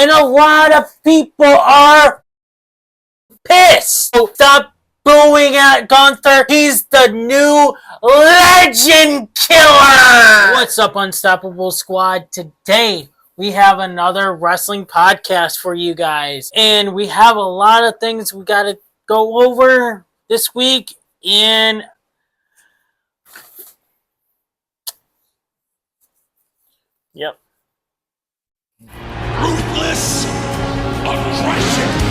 and a lot of people are pissed. So stop booing at Gunther. He's the new legend killer. What's up, Unstoppable Squad? Today we have another wrestling podcast for you guys, and we have a lot of things we got to go over this week. And yep, ruthless aggression.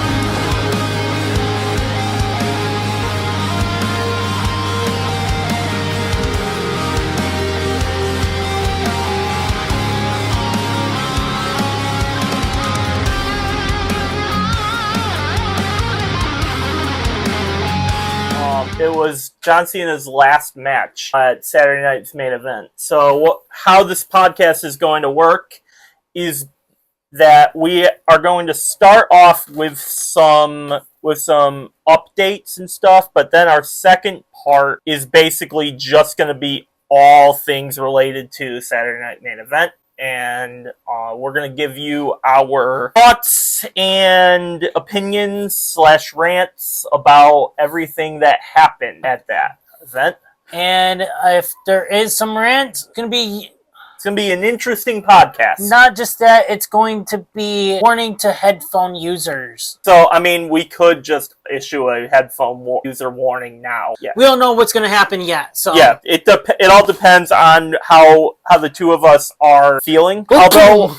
It was John Cena's last match at Saturday night's main event. So how this podcast is going to work is that we are going to start off with some updates and stuff, but then our second part is basically just going to be all things related to Saturday night main event. And we're going to give you our thoughts and opinions / rants about everything that happened at that event. and if there is some rants, it's going to be an interesting podcast. not just that, it's going to be warning to headphone users. So, I mean, we could just issue a headphone user warning now. Yeah. We don't know what's going to happen yet. So Yeah, it all depends on how the two of us are feeling. Although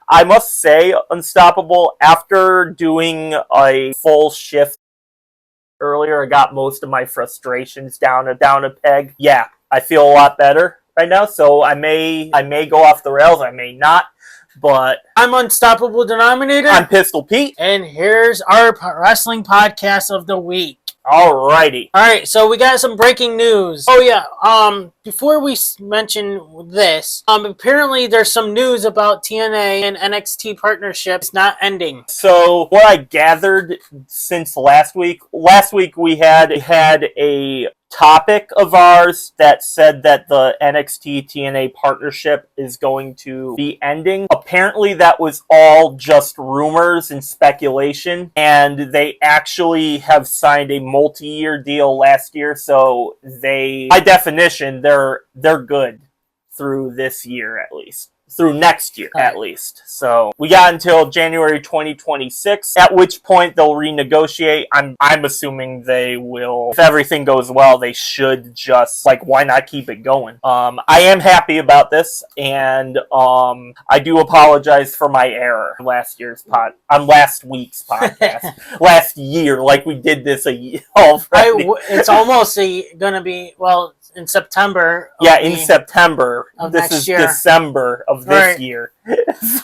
I must say, Unstoppable, after doing a full shift earlier, I got most of my frustrations down a peg. Yeah, I feel a lot better right now, so I may go off the rails, I may not, but I'm Unstoppable Denominator. I'm Pistol Pete. And here's our wrestling podcast of the week. Alrighty. Alright, so we got some breaking news. Oh yeah, before we mention this, apparently there's some news about TNA and NXT partnership. It's not ending. So what I gathered since last week we had a topic of ours that said that the NXT TNA partnership is going to be ending. Apparently that was all just rumors and speculation, and they actually have signed a multi-year deal last year, so they, by definition, they're good through this year at least. Through next year, at least. So we got until January 2026, at which point they'll renegotiate. I'm assuming they will. If everything goes well, they should just, why not keep it going? I am happy about this, and I do apologize for my error on last week's podcast. Last year, we did this a year already. It's almost gonna be, in September. In September. This is year. December of this year.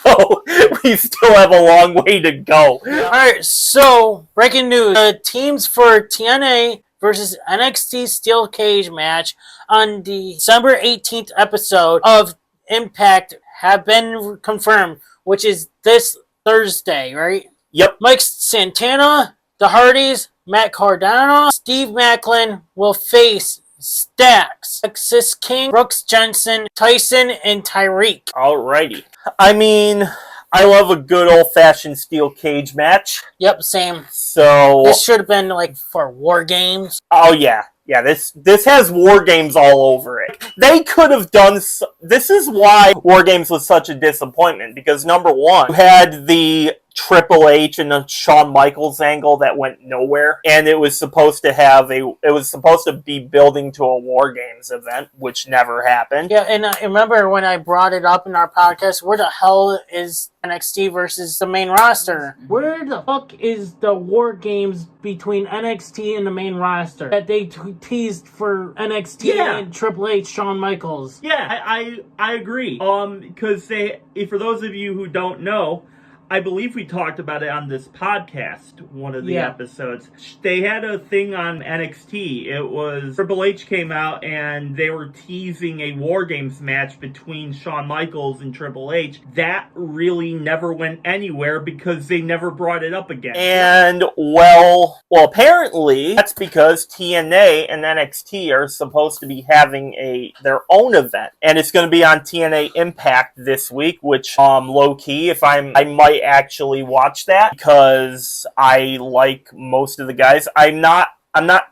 So we still have a long way to go. Alright, so breaking news. The teams for TNA versus NXT Steel Cage match on the December 18th episode of Impact have been confirmed, which is this Thursday, right? Yep. Mike Santana, the Hardys, Matt Cardona, Steve Maclin will face Stacks, Lexis King, Brooks Jensen, Tyson and Tyriek. Alrighty. I mean, I love a good old-fashioned steel cage match. Yep, same. So this should have been for War Games. Oh yeah. Yeah, this has War Games all over it. They could have done... This is why War Games was such a disappointment, because number one, you had the Triple H and the Shawn Michaels angle that went nowhere, and it was supposed to be building to a War Games event, which never happened. Yeah, and I remember when I brought it up in our podcast, where the hell is NXT versus the main roster? Where the fuck is the War Games between NXT and the main roster that they teased for NXT and Triple H, Shawn Michaels? Yeah, I agree. Because for those of you who don't know, I believe we talked about it on this podcast, one of the Yeah. episodes. They had a thing on NXT. It was Triple H came out and they were teasing a War Games match between Shawn Michaels and Triple H. That really never went anywhere because they never brought it up again. And, well, apparently that's because TNA and NXT are supposed to be having their own event. And it's going to be on TNA Impact this week, which, low-key, I might actually watch that because I like most of the guys. I'm not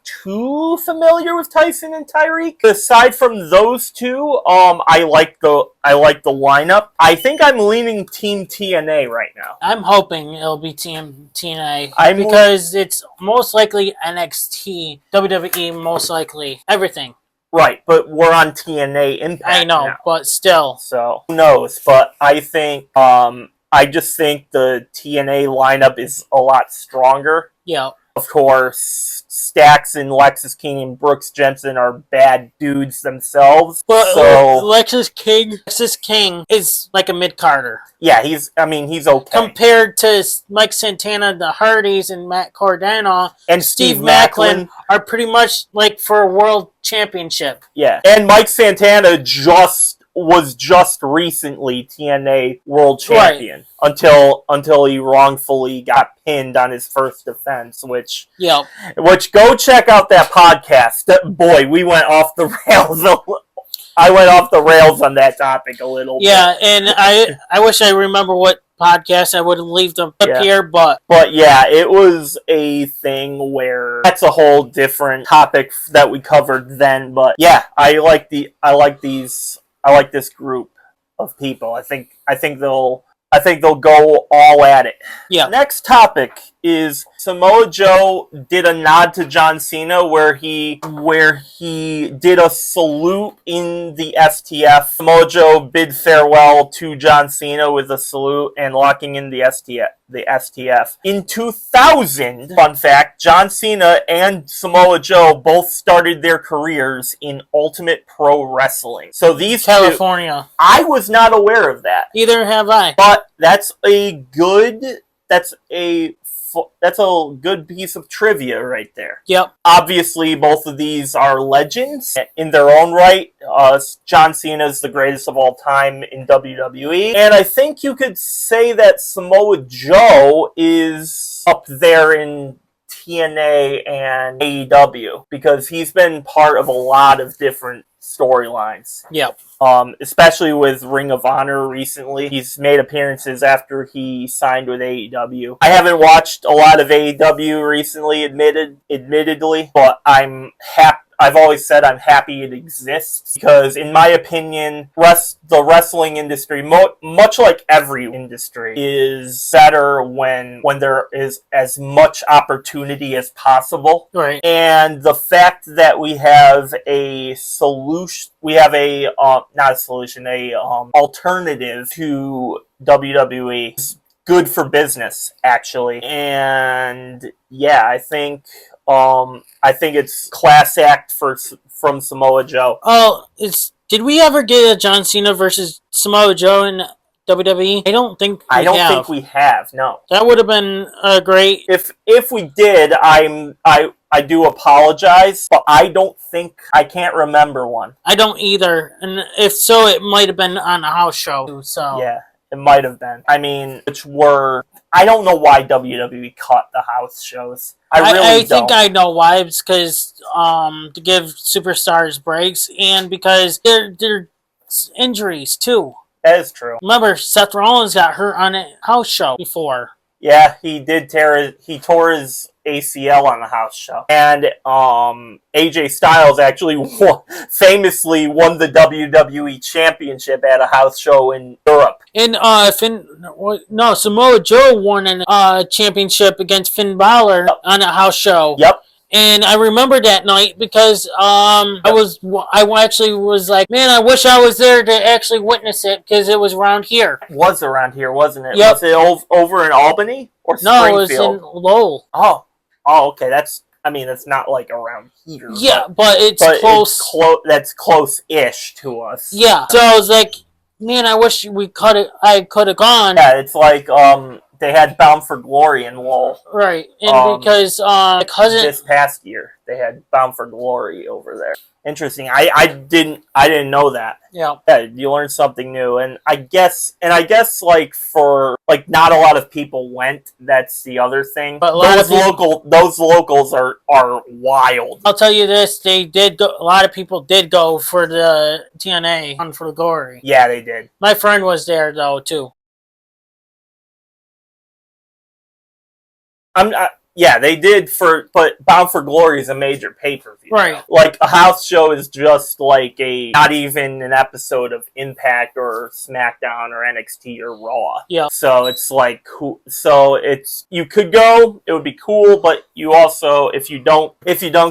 too familiar with Tyson and Tyriek. Aside from those two, I like the lineup. I think I'm leaning Team TNA right now. I'm hoping it'll be Team TNA because it's most likely NXT, WWE, most likely everything. Right, but we're on TNA Impact. I know, now. but still. So who knows? But I think I just think the TNA lineup is a lot stronger. Yeah. Of course, Stax and Lexis King and Brooks Jensen are bad dudes themselves. But so Lexis King is like a mid-carder. Yeah, he's okay. Compared to Mike Santana, the Hardys, and Matt Cardona and Steve Maclin are pretty much like for a world championship. Yeah, and Mike Santana was just recently TNA World Champion until he wrongfully got pinned on his first defense, which go check out that podcast. Boy, we went off the rails. I went off the rails on that topic a little bit. Yeah, and I wish I remember what podcast I would leave them up here, but yeah, it was a thing where that's a whole different topic that we covered then. But yeah, I like this group of people. I think they'll go all at it. Yeah. Next topic is Samoa Joe did a nod to John Cena where he did a salute in the STF. Samoa Joe bid farewell to John Cena with a salute and locking in the STF. In 2000, fun fact, John Cena and Samoa Joe both started their careers in Ultimate Pro Wrestling. So these California. I was not aware of that. Either have I. But that's a good piece of trivia right there. Yep. Obviously, both of these are legends in their own right. John Cena is the greatest of all time in WWE. And I think you could say that Samoa Joe is up there in TNA and AEW because he's been part of a lot of different storylines. Yep. Especially with Ring of Honor recently. He's made appearances after he signed with AEW. I haven't watched a lot of AEW recently, admittedly, but I've always said I'm happy it exists because, in my opinion, the wrestling industry, much like every industry, is better when there is as much opportunity as possible. Right. And the fact that we have a solution, alternative to WWE is good for business, actually. And yeah, I think it's class act from Samoa Joe. Oh, did we ever get a John Cena versus Samoa Joe in WWE? I don't think we have. No. That would have been great. If we did, I do apologize, but I can't remember one. I don't either. And if so, it might have been on a house show. So yeah, it might have been. I mean, I don't know why WWE cut the house shows. I think I know why. It's because to give superstars breaks and because they're injuries too. That is true. Remember, Seth Rollins got hurt on a house show before. Yeah, he did he tore his ACL on the house show. And AJ Styles actually famously won the WWE Championship at a house show in Europe. And Samoa Joe won a championship against Finn Balor on a house show. Yep. And I remember that night because I actually was like, man, I wish I was there to actually witness it because it was around here. It was around here, wasn't it? Yep. Was it over in Albany or Springfield? No, it was in Lowell. Oh, okay. That's not like around here. Yeah, but it's close. That's close-ish to us. Yeah. So I was like, Man, I wish I could have gone. Yeah, it's like they had Bound for Glory in LOL. Right, and because my cousin this past year they had Bound for Glory over there. Interesting. I didn't know that. Yeah, You learn something new, and I guess like for like not a lot of people went. That's the other thing. But those locals are wild. I'll tell you this: they did go. A lot of people did go for the TNA Bound for Glory. Yeah, they did. My friend was there though too. Yeah, they did but Bound for Glory is a major pay-per-view. Right. Now. Like, a house show is just like not even an episode of Impact or SmackDown or NXT or Raw. Yeah. So it's like, you could go, it would be cool, but you also, if you don't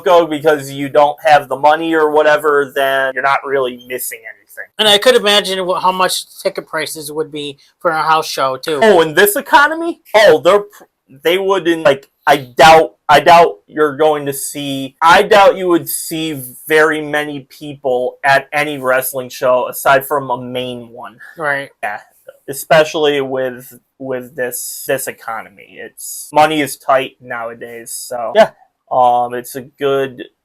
go because you don't have the money or whatever, then you're not really missing anything. And I could imagine how much ticket prices would be for a house show too. Oh, in this economy? Oh, they wouldn't, like, I doubt you're going to see. I doubt you would see very many people at any wrestling show aside from a main one. Right. Yeah, especially with this economy. Money is tight nowadays. So yeah,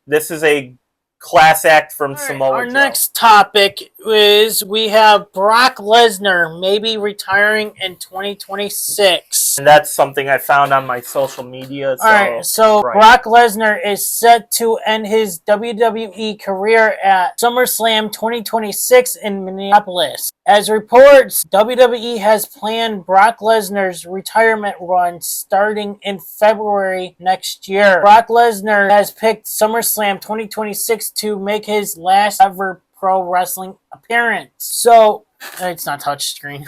this is a class act from Samoa Joe. Our next topic is we have Brock Lesnar maybe retiring in 2026. And that's something I found on my social media. So Brock Lesnar is set to end his WWE career at SummerSlam 2026 in Minneapolis. As reports, WWE has planned Brock Lesnar's retirement run starting in February next year. Brock Lesnar has picked SummerSlam 2026 to make his last ever pro wrestling appearance. So, it's not touchscreen.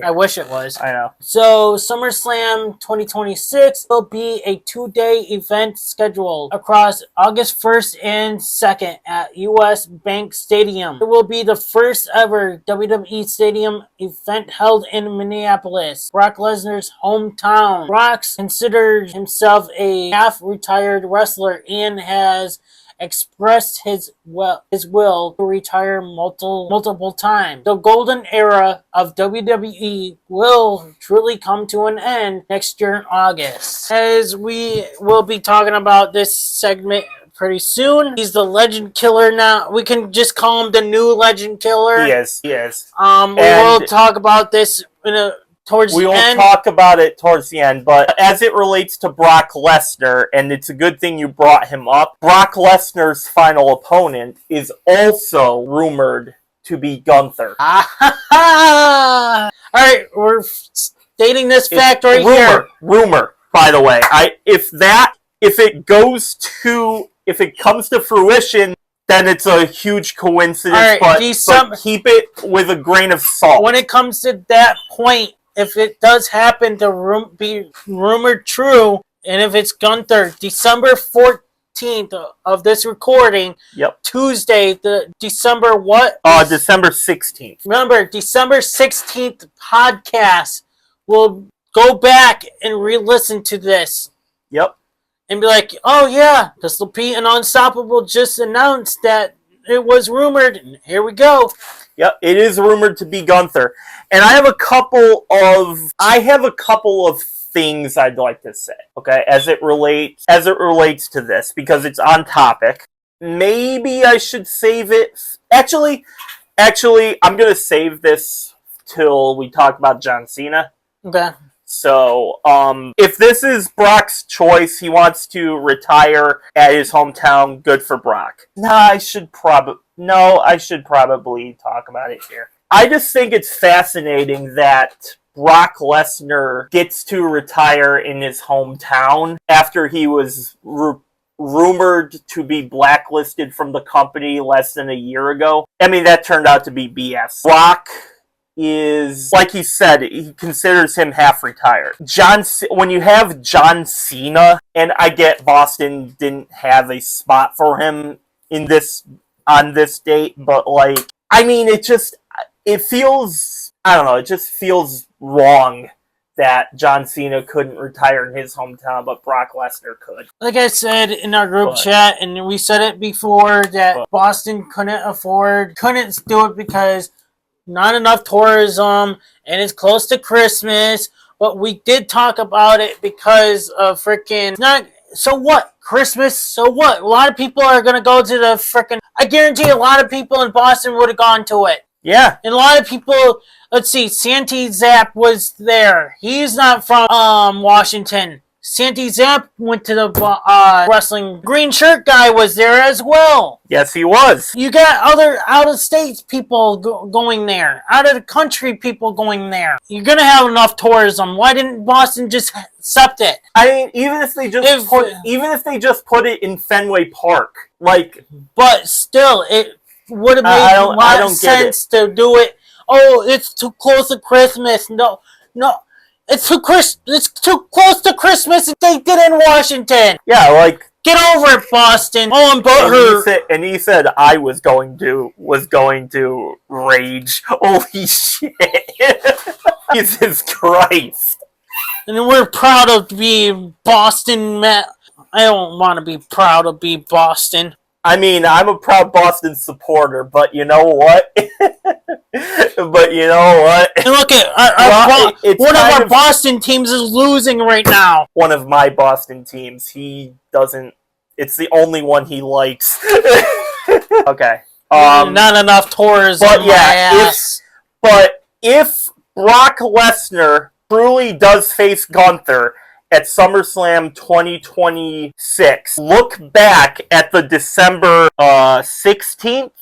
I wish it was. I know. So, SummerSlam 2026 will be a 2-day event scheduled across August 1st and 2nd at US Bank Stadium. It will be the first ever WWE Stadium event held in Minneapolis, Brock Lesnar's hometown. Brock considers himself a half-retired wrestler and has expressed his will to retire multiple times. The golden era of WWE will truly come to an end next year in August. As we will be talking about this segment pretty soon. He's the Legend Killer now. We can just call him the new Legend Killer. He is. We will talk about this towards the end. We will talk about it towards the end, but as it relates to Brock Lesnar, and it's a good thing you brought him up, Brock Lesnar's final opponent is also rumored to be Gunther. Alright, we're stating this fact right here. Rumor, by the way. If it comes to fruition, then it's a huge coincidence, but keep it with a grain of salt. When it comes to that point, if it does happen to be rumored true, and if it's Gunther, December 14th of this recording, Tuesday, the December what? December 16th. Remember, December 16th podcast, we'll go back and re-listen to this. Yep. And be like, oh yeah, Pistol Pete and Unstoppable just announced that it was rumored, and here we go. Yep, it is rumored to be Gunther. And I have a couple of things I'd like to say, okay, as it relates to this, because it's on topic. Maybe I should save it. Actually, I'm going to save this till we talk about John Cena. Okay. So, if this is Brock's choice, he wants to retire at his hometown, good for Brock. I should probably talk about it here. I just think it's fascinating that Brock Lesnar gets to retire in his hometown after he was rumored to be blacklisted from the company less than a year ago. I mean, that turned out to be BS. Brock is, like he said, he considers him half retired. When you have John Cena, and I get Boston didn't have a spot for him on this date, but it feels wrong that John Cena couldn't retire in his hometown, but Brock Lesnar could. Like I said in our group chat, and we said it before, that Boston couldn't do it because not enough tourism, and it's close to Christmas. But we did talk about it because of freaking not. So what? Christmas? So what? A lot of people are gonna go to the freaking. I guarantee a lot of people in Boston would have gone to it. Yeah. And a lot of people. Let's see. Santi Zap was there. He's not from Washington. Santi Zap went to the wrestling. Green shirt guy was there as well. Yes, he was. You got other out-of-state people going there. Out-of-the-country people going there. You're going to have enough tourism. Why didn't Boston just accept it? I mean, even if they just put it in Fenway Park, like... But still, it would have made a lot of sense to do it. Oh, it's too close to Christmas. No. It's too close to Christmas. They did in Washington. Yeah, like get over it, Boston. Oh, I'm butthurt. And he said I was going to rage. Holy shit! Jesus Christ! And we're proud of being Boston. I don't want to be proud of being Boston. I mean, I'm a proud Boston supporter, but you know what? And look at one of our Boston teams is losing right now. One of my Boston teams, he doesn't. It's the only one he likes. Okay. Not enough tourism. But yeah, if Brock Lesnar truly does face Gunther at SummerSlam 2026, look back at the December 16th,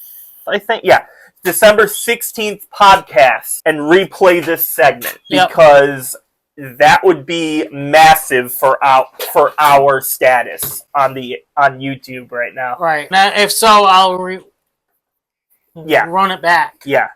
I think. Yeah. December 16th podcast and replay this segment because that would be massive for our status on YouTube right now. Right. Now, if so, I'll run it back. Yeah.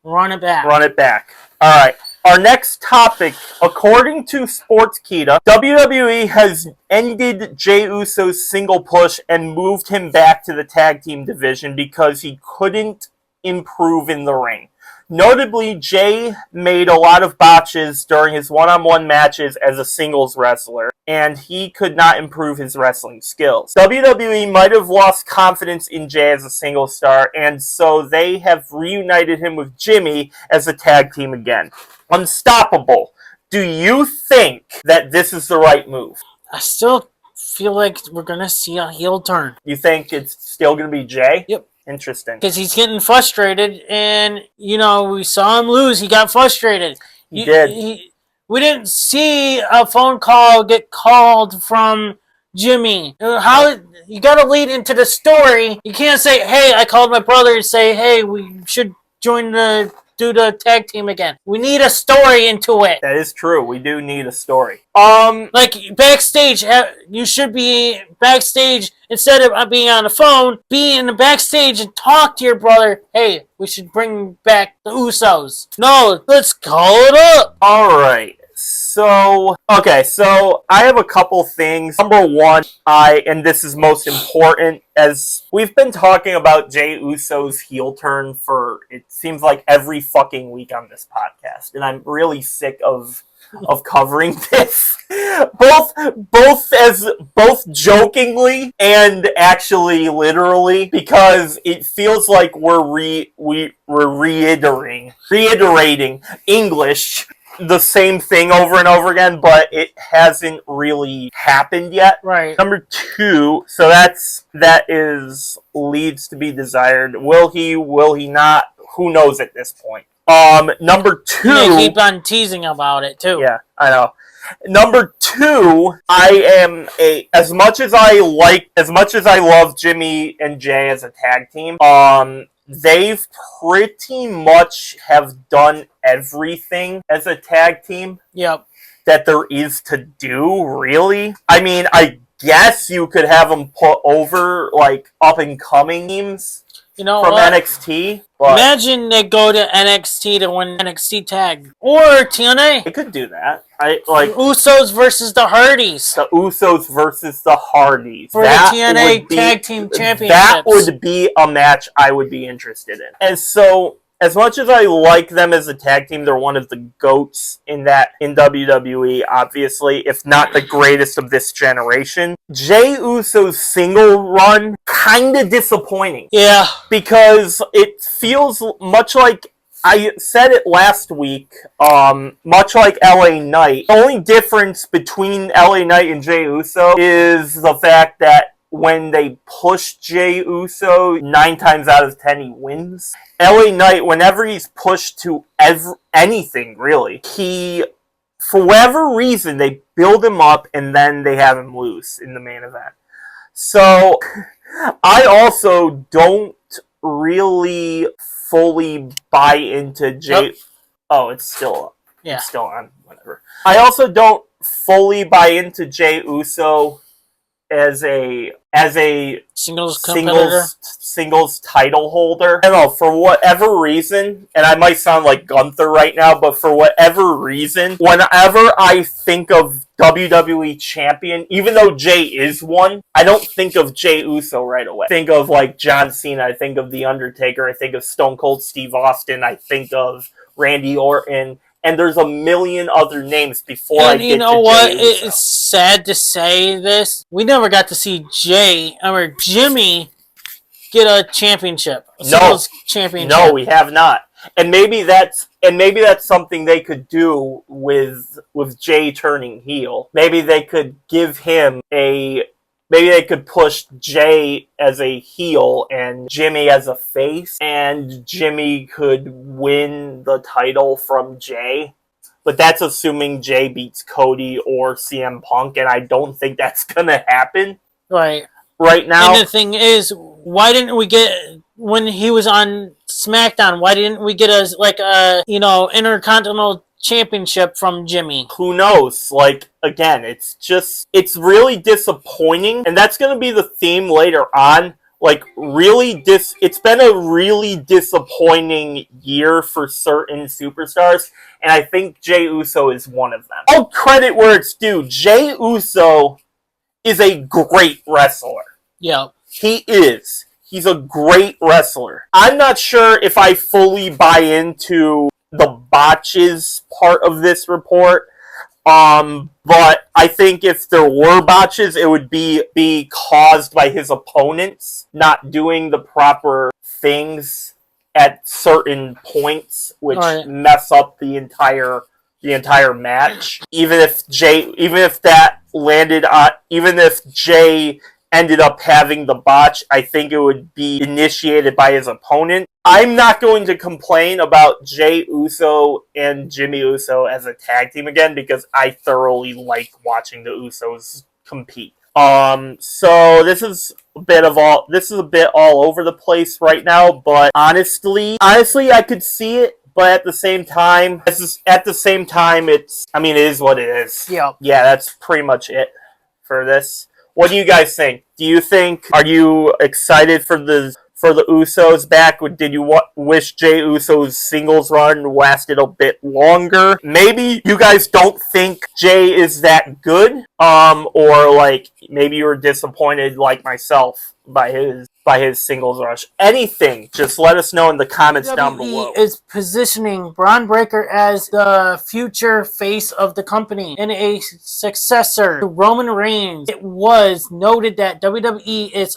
Run it back. Run it back. All right. Our next topic, according to Sportskeeda, WWE has ended Jey Uso's single push and moved him back to the tag team division because he couldn't improve in the ring. Notably, Jey made a lot of botches during his one-on-one matches as a singles wrestler, and he could not improve his wrestling skills. WWE might have lost confidence in Jey as a single star, and so they have reunited him with Jimmy as a tag team again. Unstoppable. Do you think that this is the right move? I still feel like we're going to see a heel turn. You think it's still going to be Jey? Yep. Interesting. Because he's getting frustrated, and, we saw him lose. He got frustrated. He did. We didn't see a phone call get called from Jimmy. How you got to lead into the story. You can't say, hey, I called my brother and say, hey, we should do the tag team again. We need a story into it. That is true. We do need a story. Like backstage, you should be backstage instead of being on the phone. Be in the backstage and talk to your brother. Hey, we should bring back the Usos. No, let's call it up. All right. So I have a couple things. Number one, and this is most important, as we've been talking about Jey Uso's heel turn for, it seems like every fucking week on this podcast, and I'm really sick of covering this, both jokingly and actually literally, because it feels like we're reiterating English the same thing over and over again, but it hasn't really happened yet. Right. Number two, so that is leads to be desired. Will he not? Who knows at this point. Number two, they keep on teasing about it too. Yeah, I know. Number two, as much as I love Jimmy and Jey as a tag team, they've pretty much have done everything as a tag team. Yep. That there is to do, really. I mean, I guess you could have them put over, like, up-and-coming teams from NXT. But imagine they go to NXT to win NXT tag. Or TNA. They could do that. Usos versus the Hardys. The Usos versus the Hardys. For the TNA Tag Team Championships. That would be a match I would be interested in. And so, as much as I like them as a tag team, they're one of the GOATs in WWE, obviously, if not the greatest of this generation. Jey Uso's single run, kind of disappointing. Yeah. Because it feels much like I said it last week, much like LA Knight, the only difference between LA Knight and Jey Uso is the fact that when they push Jey Uso, 9 times out of 10 he wins. LA Knight, whenever he's pushed to anything, really, for whatever reason, they build him up and then they have him lose in the main event. So, I also don't really fully buy into Jey. Yep. Oh, it's still up. Yeah. It's still on. Whatever. I also don't fully buy into Jey Uso as a singles title holder. I don't know, for whatever reason, and I might sound like Gunther right now, but for whatever reason, whenever I think of WWE champion, even though Jey is one, I don't think of Jey Uso right away. I think of like John Cena, I think of The Undertaker, I think of Stone Cold Steve Austin, I think of Randy Orton, and there's a million other names before I get to Jey Uso. And you know what? It's sad to say this. We never got to see Jimmy get a championship. Championship. No, we have not. And maybe that's something they could do with Jey turning heel. Maybe they could give him maybe they could push Jey as a heel and Jimmy as a face, and Jimmy could win the title from Jey. But that's assuming Jey beats Cody or CM Punk, and I don't think that's gonna happen. Right now. And the thing is, why didn't we get, when he was on SmackDown, why didn't we get a Intercontinental Championship from Jimmy? Who knows? Again, it's really disappointing, and that's going to be the theme later on. It's been a really disappointing year for certain superstars, and I think Jey Uso is one of them. All credit where it's due. Jey Uso is a great wrestler. Yeah. He is. He's a great wrestler. I'm not sure if I fully buy into the botches part of this report. But I think if there were botches, it would be caused by his opponents not doing the proper things at certain points, which mess up the entire match. Even if Jey ended up having the botch, I think it would be initiated by his opponent. I'm not going to complain about Jey Uso and Jimmy Uso as a tag team again, because I thoroughly like watching the Usos compete. So this is a bit all over the place right now, but honestly, I could see it. But at the same time, it is what it is. Yeah. Yeah, that's pretty much it for this. What do you guys think? Are you excited for the Usos back? Did you wish Jey Uso's singles run lasted a bit longer? Maybe you guys don't think Jey is that good, or maybe you were disappointed like myself by his singles rush. Anything, just let us know in the comments down below. WWE is positioning Braun Breaker as the future face of the company and a successor to Roman Reigns. It was noted that WWE is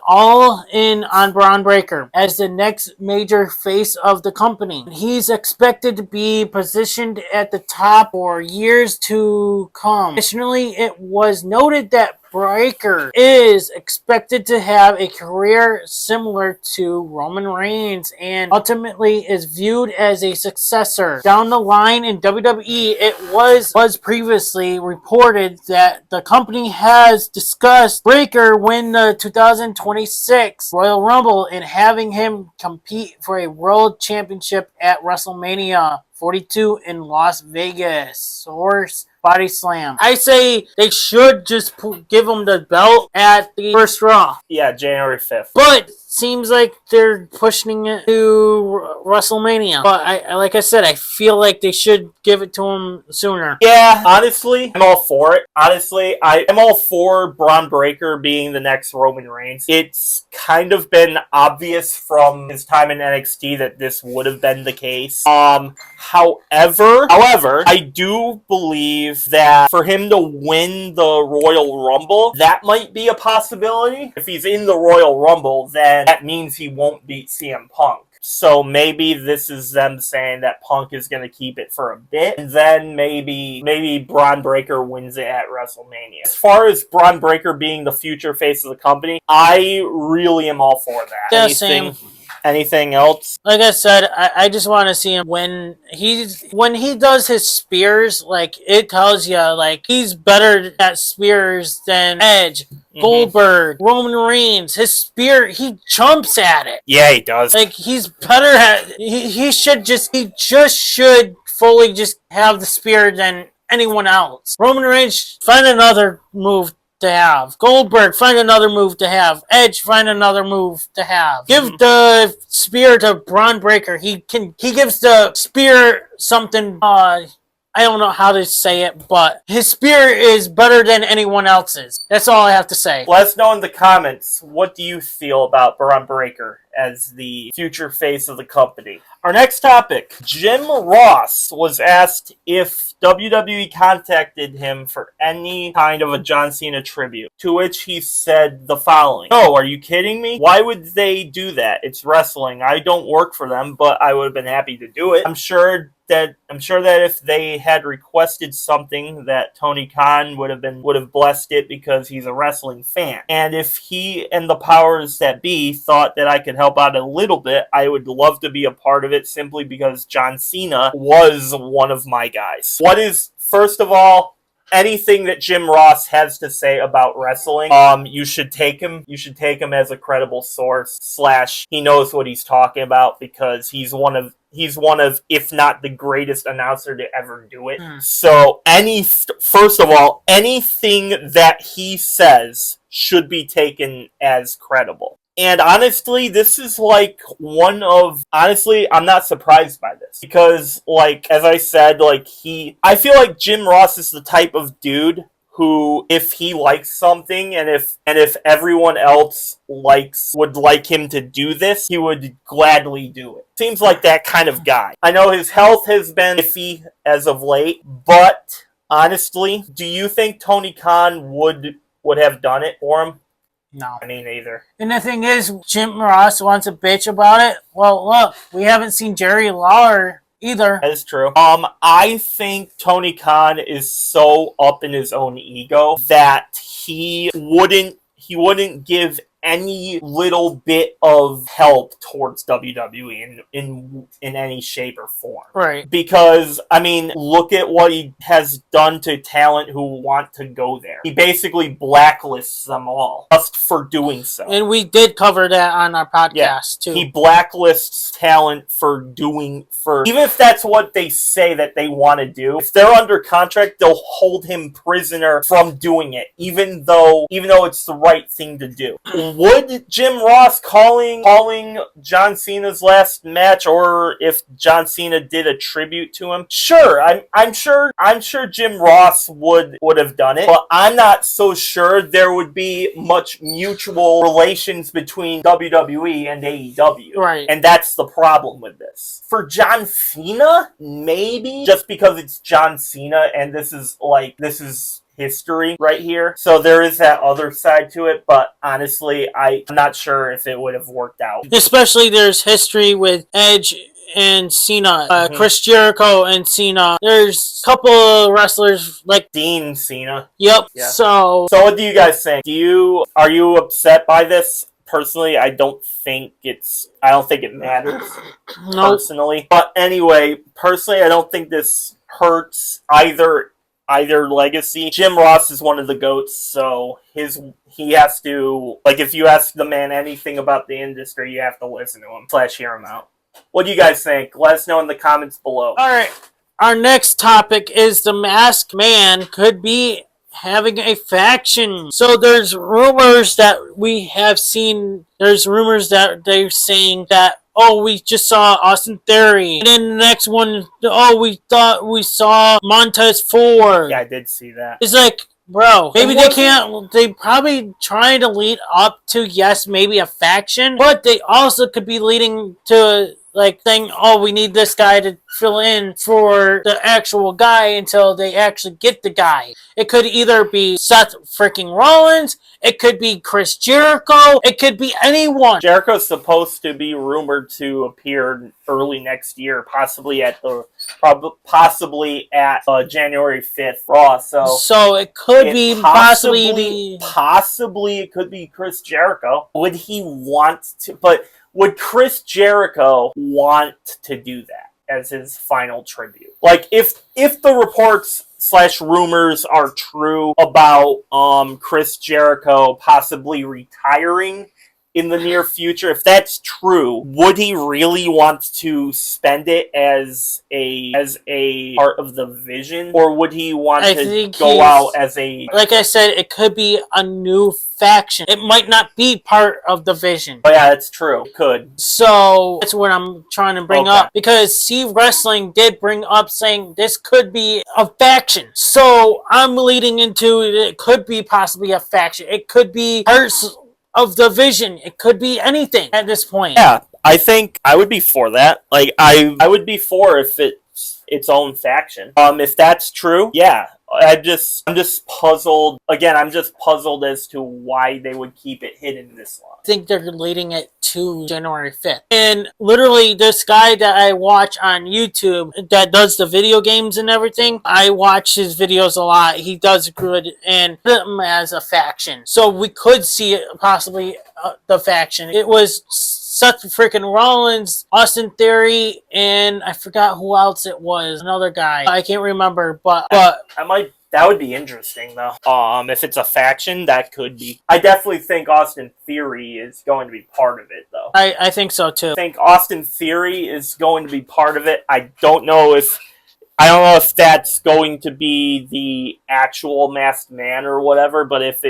all in on Braun Breaker as the next major face of the company. He's expected to be positioned at the top for years to come. Additionally, it was noted that Breaker is expected to have a career similar to Roman Reigns and ultimately is viewed as a successor. Down the line in WWE, it was previously reported that the company has discussed Breaker win the 2026 Royal Rumble and having him compete for a World Championship at WrestleMania 42 in Las Vegas. Source Body Slam. I say they should just give him the belt at the first Raw. Yeah, January 5th. But seems like they're pushing it to WrestleMania. But like I said, I feel like they should give it to him sooner. Yeah, honestly, I'm all for it. Honestly, I'm all for Braun Breaker being the next Roman Reigns. It's kind of been obvious from his time in NXT that this would have been the case. However, I do believe that for him to win the Royal Rumble, that might be a possibility. If he's in the Royal Rumble, then that means he won't beat CM Punk. So maybe this is them saying that Punk is going to keep it for a bit, and then maybe Braun Breaker wins it at WrestleMania. As far as Braun Breaker being the future face of the company, I really am all for that. Yeah, same. Anything else? Like I said, I just want to see him when he does his spears. Like, it tells you, like, he's better at spears than Edge, Goldberg, Roman Reigns. His spear, he jumps at it. Yeah, he does. Like, he's better at. He just should fully just have the spear than anyone else. Roman Reigns, find another move to have. Goldberg, find another move to have. Edge, find another move to have. Give the spear to Braun Breaker. He gives the spear something, I don't know how to say it, but his spear is better than anyone else's. That's all I have to say. Let us know in the comments, what do you feel about Braun Breaker as the future face of the company? Our next topic, Jim Ross was asked if WWE contacted him for any kind of a John Cena tribute, to which he said the following: "No, are you kidding me? Why would they do that? It's wrestling. I don't work for them, but I would have been happy to do it. I'm sure that if they had requested something, that Tony Khan would have blessed it because he's a wrestling fan. And if he and the powers that be thought that I could help out a little bit, I would love to be a part of it, simply because John Cena was one of my guys." First of all, anything that Jim Ross has to say about wrestling, you should take him as a credible source / he knows what he's talking about, because he's one of, if not the greatest announcer to ever do it. So first of all, anything that he says should be taken as credible. And honestly, this is like I'm not surprised by this. Because, like, as I said, I feel like Jim Ross is the type of dude who, if he likes something, and if everyone else would like him to do this, he would gladly do it. Seems like that kind of guy. I know his health has been iffy as of late, but honestly, do you think Tony Khan would have done it for him? No. I mean, either. And the thing is, Jim Ross wants to bitch about it. Well, look, we haven't seen Jerry Lawler either. That is true. I think Tony Khan is so up in his own ego that he wouldn't give any little bit of help towards WWE in any shape or form. Right. Because, I mean, look at what he has done to talent who want to go there. He basically blacklists them all just for doing so. And we did cover that on our podcast, too. He blacklists talent even if that's what they say that they want to do. If they're under contract, they'll hold him prisoner from doing it, even though it's the right thing to do. Would Jim Ross calling John Cena's last match, or if John Cena did a tribute to him? Sure, I'm sure Jim Ross would have done it, but I'm not so sure there would be much mutual relations between WWE and AEW. Right. And that's the problem with this. For John Cena, maybe, just because it's John Cena and this is history right here. So there is that other side to it, but honestly, I'm not sure if it would have worked out. Especially there's history with Edge and Cena, Chris Jericho and Cena. There's a couple of wrestlers like Dean Cena. Yep. Yeah. So what do you guys think? Are you upset by this? Personally, I don't think it matters. Nope. Personally. But anyway, I don't think this hurts either legacy. Jim Ross is one of the GOATs, so he has to, if you ask the man anything about the industry, you have to listen to him / hear him out. What do you guys think? Let us know in the comments below. Alright, our next topic is the Masked Man could be having a faction. So there's rumors that we have seen, there's rumors that they're saying that, oh, we just saw Austin Theory. And then the next one, oh, we thought we saw Montez Ford. Yeah, I did see that. It's like, bro, maybe they probably trying to lead up to, yes, maybe a faction, but they also could be leading to like saying, oh, we need this guy to fill in for the actual guy until they actually get the guy. It could either be Seth freaking Rollins, it could be Chris Jericho, it could be anyone. Jericho's supposed to be rumored to appear early next year, possibly at January 5th Raw. So it could be possibly it could be Chris Jericho. Would he want to? But would Chris Jericho want to do that as his final tribute? Like, if the reports / rumors are true about Chris Jericho possibly retiring in the near future, if that's true, would he really want to spend it as a part of the Vision, or would he want to go out as a... Like I said, it could be a new faction. It might not be part of the Vision. Oh yeah, that's true. It could. So that's what I'm trying to bring up, because Steve Wrestling did bring up saying this could be a faction. So I'm leading into it could be possibly a faction. It could be parts of the Vision. It could be anything at this point. Yeah, I think I would be for that. Like, I would be for if it's its own faction. If that's true, yeah. I'm just puzzled. Again, I'm just puzzled as to why they would keep it hidden this long. I think they're leading it to January 5th. And literally, this guy that I watch on YouTube that does the video games and everything, I watch his videos a lot. He does good and put him as a faction. So we could see it possibly the faction. It was Seth freaking Rollins, Austin Theory, and I forgot who else it was. Another guy. I can't remember, but that would be interesting, though. If it's a faction, that could be. I definitely think Austin Theory is going to be part of it, though. I think so, too. I think Austin Theory is going to be part of it. I don't know if that's going to be the actual Masked Man or whatever, but if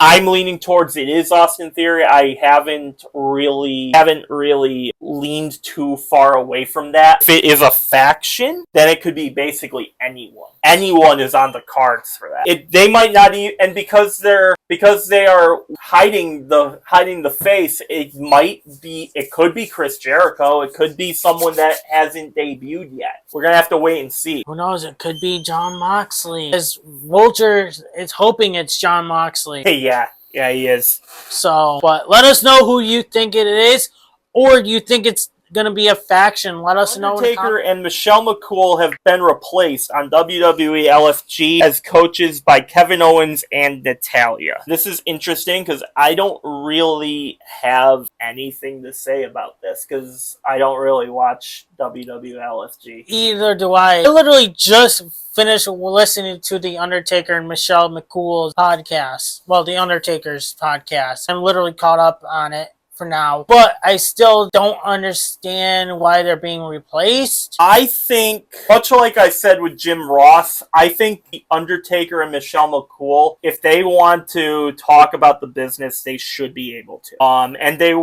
I'm leaning towards it is Austin Theory. I haven't really leaned too far away from that. If it is a faction, then it could be basically anyone. Anyone is on the cards for that. They might not even, and because they are hiding the face, it could be Chris Jericho. It could be someone that hasn't debuted yet. We're gonna have to wait and see. Who knows? It could be Jon Moxley. As Vulture is hoping it's Jon Moxley. Hey, yeah, he is. So, but let us know who you think it is, or do you think it's going to be a faction? Let us know. Undertaker and Michelle McCool have been replaced on WWE LFG as coaches by Kevin Owens and Natalya. This is interesting because I don't really have anything to say about this because I don't really watch WWE LFG. Either do I. I literally just finished listening to the Undertaker and Michelle McCool's podcast. Well, the Undertaker's podcast. I'm literally caught up on it for now, but I still don't understand why they're being replaced. I think, much like I said with Jim Ross, I think the Undertaker and Michelle McCool, if they want to talk about the business, they should be able to. And they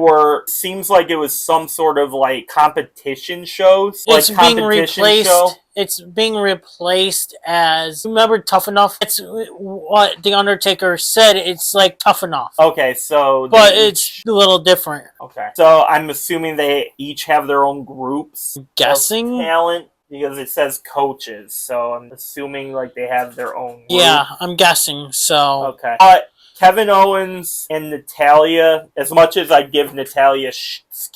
seems like it was some sort of like competition shows. It's like being replaced. It's being replaced as, remember Tough Enough? It's what the Undertaker said. It's like Tough Enough. Okay, so... But it's a little different. Okay. So I'm assuming they each have their own groups of talent, because it says coaches. So I'm assuming like they have their own group. Yeah, I'm guessing. So... Okay. Kevin Owens and Natalya, as much as I give Natalya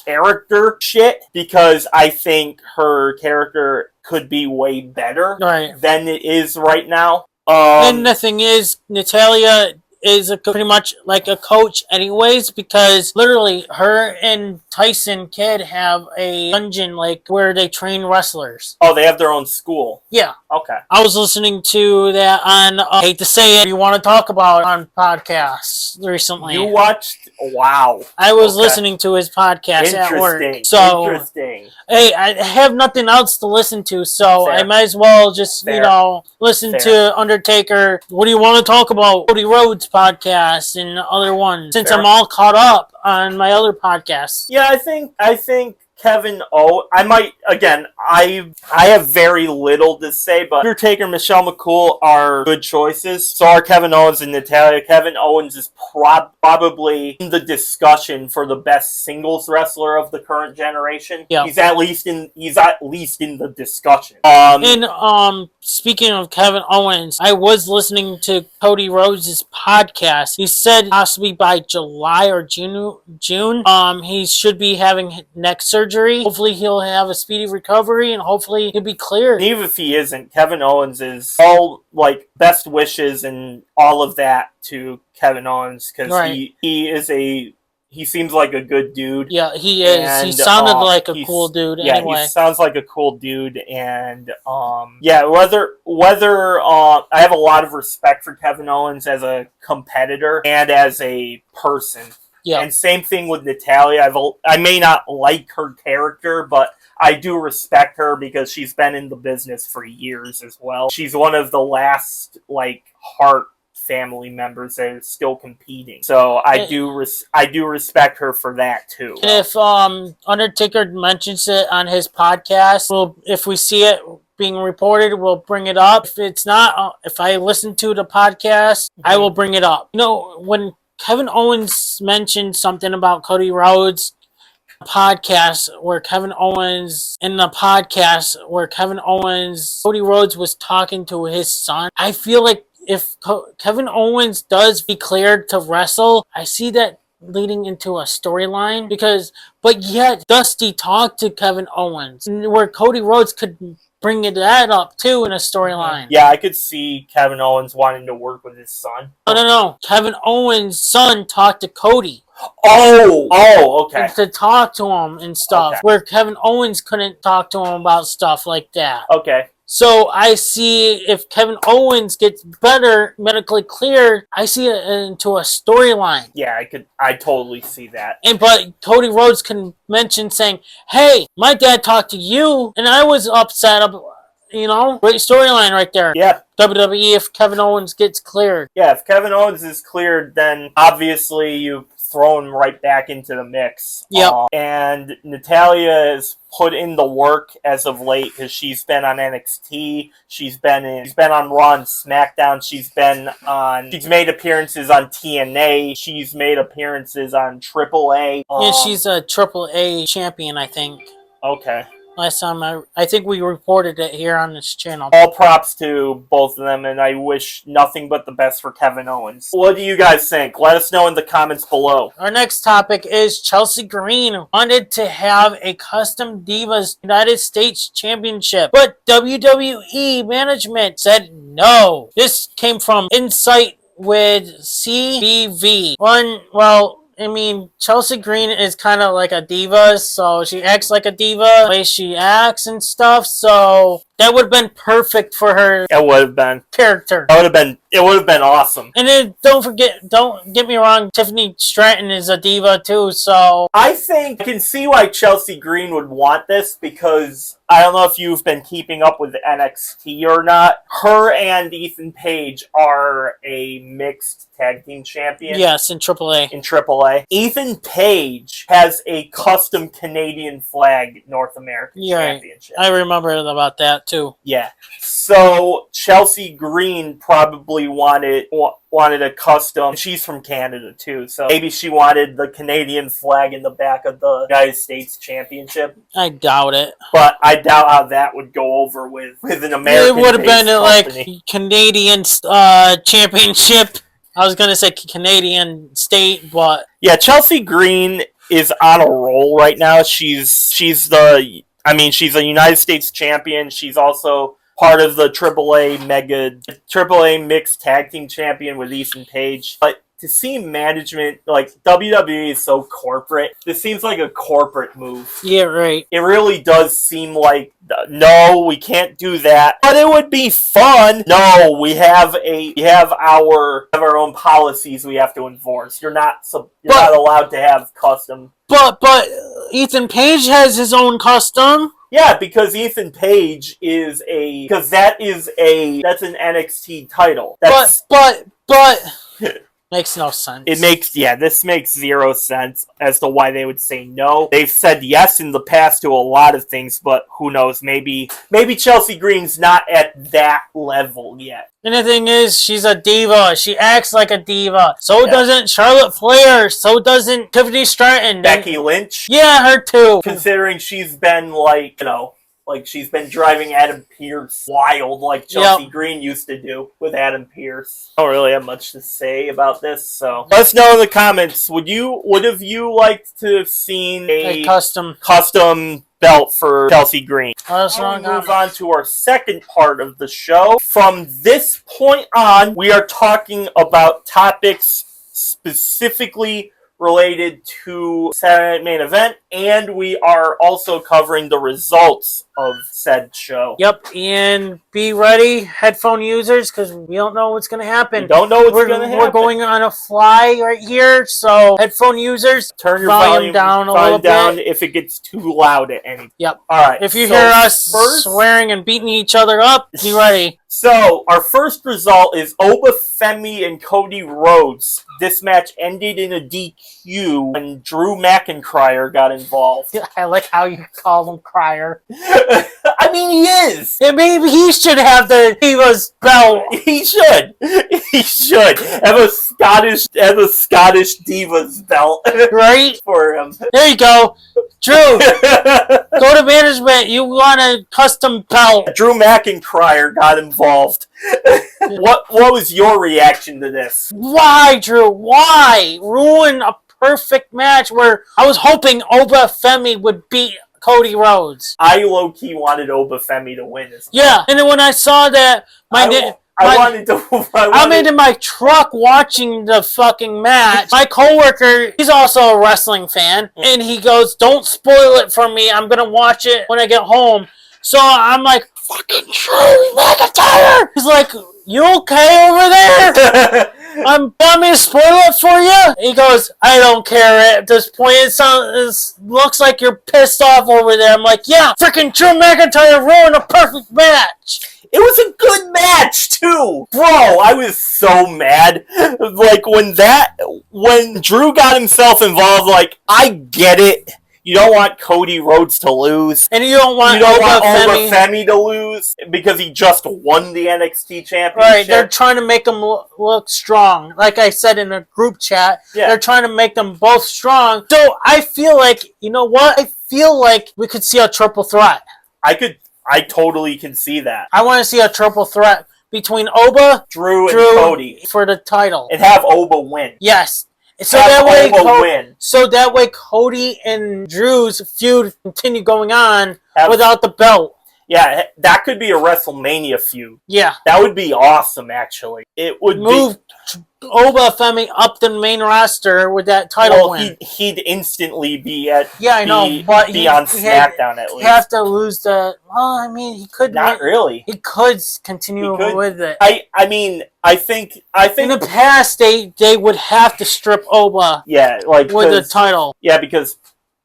character shit, because I think her character could be way better than it is right now. And the thing is, Natalya is pretty much like a coach anyways, because literally her and Tyson Kidd have a dungeon like where they train wrestlers. Oh, they have their own school. Yeah. Okay. I was listening to that on, I hate to say it, you want to talk about on podcasts recently. You watched? Wow. I was listening to his podcast at work. So, interesting. Hey, I have nothing else to listen to, so I might as well just, listen to Undertaker. What do you want to talk about? Cody Rhodes podcast and other ones, since I'm all caught up on my other podcasts. Yeah, I think Kevin O. I might, again, I have very little to say, but Undertaker and Michelle McCool are good choices. So are Kevin Owens and Natalya. Kevin Owens is probably in the discussion for the best singles wrestler of the current generation. Yeah. He's at least in the discussion. And speaking of Kevin Owens, I was listening to Cody Rhodes' podcast. He said possibly by July or June, he should be having neck surgery. Hopefully he'll have a speedy recovery and hopefully he'll be cleared. And even if he isn't, Kevin Owens is all best wishes and all of that to Kevin Owens, because he seems like a good dude. Yeah, he is. And, he sounded like a cool dude anyway. Yeah, he sounds like a cool dude. And, whether I have a lot of respect for Kevin Owens as a competitor and as a person. Yeah. And same thing with Natalya. I may not like her character, but I do respect her because she's been in the business for years as well. She's one of the last, Hart family members that is still competing. So I do respect her for that too. And if Undertaker mentions it on his podcast, if we see it being reported, we'll bring it up. If it's not, if I listen to the podcast, I will bring it up. When Kevin Owens mentioned something about Cody Rhodes podcast where Cody Rhodes was talking to his son. I feel like if Kevin Owens does be cleared to wrestle, I see that leading into a storyline but yet Dusty talked to Kevin Owens where Cody Rhodes could bring that up too in a storyline. Yeah, I could see Kevin Owens wanting to work with his son. No. Kevin Owens' son talked to Cody. Oh, okay. To talk to him and stuff, where Kevin Owens couldn't talk to him about stuff like that. Okay. So I see if Kevin Owens gets better, medically cleared, I see it into a storyline. Yeah, I totally see that. But Cody Rhodes can mention saying, "Hey, my dad talked to you, and I was upset." Great storyline right there. Yeah. WWE if Kevin Owens gets cleared. Yeah, if Kevin Owens is cleared, then obviously you throw him right back into the mix. Yep. And Natalya has put in the work as of late because she's been on NXT. She's been on Raw and SmackDown. She's made appearances on TNA. She's made appearances on AAA. She's a AAA champion, I think. Okay. Last time I think we reported it here on this channel. All props to both of them, and I wish nothing but the best for Kevin Owens. What do you guys think? Let us know in the comments below. Our next topic is Chelsea Green wanted to have a custom Divas United States Championship, but WWE management said no. This came from Insight with CBV. Chelsea Green is kind of like a diva, so she acts like a diva, the way she acts and stuff, so that would have been perfect for her. It would have been. Character. It would have been awesome. And then don't get me wrong, Tiffany Stratton is a diva too, so I think I can see why Chelsea Green would want this, because I don't know if you've been keeping up with NXT or not. Her and Ethan Page are a mixed tag team champion. Yes, in AAA. Ethan Page has a custom Canadian flag North American championship. I remember about that too. Yeah. So Chelsea Green probably wanted a custom. She's from Canada too, so maybe she wanted the Canadian flag in the back of the United States Championship. I doubt it. But I doubt how that would go over with an American. It would have been company. Canadian championship. I was gonna say Canadian state, but yeah, Chelsea Green is on a roll right now. She's a United States champion. She's also part of the AAA mixed tag team champion with Ethan Page. But to see management, WWE is so corporate, this seems like a corporate move. Yeah, right. It really does seem like, no, we can't do that. But it would be fun. No, we have our own policies we have to enforce. You're not allowed to have custom. But Ethan Page has his own custom. Yeah, because Ethan Page that's an NXT title. But Makes no sense. This makes zero sense as to why they would say no. They've said yes in the past to a lot of things, but who knows? Maybe Chelsea Green's not at that level yet. And the thing is, she's a diva. She acts like a diva. So doesn't Charlotte Flair. So doesn't Tiffany Stratton. Becky Lynch? Yeah, her too. Considering she's been she's been driving Adam Pearce wild like Chelsea Green used to do with Adam Pearce. I don't really have much to say about this, so let us know in the comments. Would have you liked to have seen a custom belt for Chelsea Green? Let's move on to our second part of the show. From this point on, we are talking about topics specifically related to Saturday Night Main Event, and we are also covering the results of said show. Yep, and be ready, headphone users, because we don't know what's going to happen. We don't know what's going to happen. We're going on a fly right here, so headphone users, turn your volume down a little bit. If it gets too loud at any. Yep. All right. If you hear us swearing and beating each other up, be ready. So, our first result is Oba Femi and Cody Rhodes. This match ended in a DQ when Drew McIntyre got involved. I like how you call him Crier. I mean, he is. And maybe he should have the Divas belt. He should. He should have a Scottish Divas belt, right? For him. There you go, Drew. Go to management. You want a custom belt? Drew McIntyre got involved. What was your reaction to this? Why, Drew? Why ruin a perfect match where I was hoping Oba Femi would beat Cody Rhodes? I low-key wanted Oba Femi to win. Yeah, and then when I saw that, I'm in my truck watching the fucking match. My coworker, he's also a wrestling fan, and he goes, "Don't spoil it for me. I'm gonna watch it when I get home." So I'm like, "Fucking Drew McIntyre!" He's like, "You okay over there?" Want me to spoil it for you? He goes, "I don't care at this point. It looks like you're pissed off over there." I'm like, "Yeah, freaking Drew McIntyre ruined a perfect match." It was a good match, too! Bro, I was so mad. Like, when Drew got himself involved, like, I get it. You don't want Cody Rhodes to lose. And you don't want Oba Femi to lose because he just won the NXT Championship. Right, they're trying to make him look strong. Like I said in a group chat, they're trying to make them both strong. So I feel like, you know what? I feel like we could see a triple threat. I totally can see that. I want to see a triple threat between Oba, Drew, and Cody for the title. And have Oba win. Yes. So that way Cody and Drew's feud continue going on without the belt. Yeah, that could be a WrestleMania feud. Yeah. That would be awesome, actually. It would move Oba Femi up the main roster with that title win. He'd instantly be at but be on SmackDown at least. He'd have to lose the... Well, I mean, he could... Not really. He could continue with it. I think in the past they would have to strip Oba with the title. Yeah, because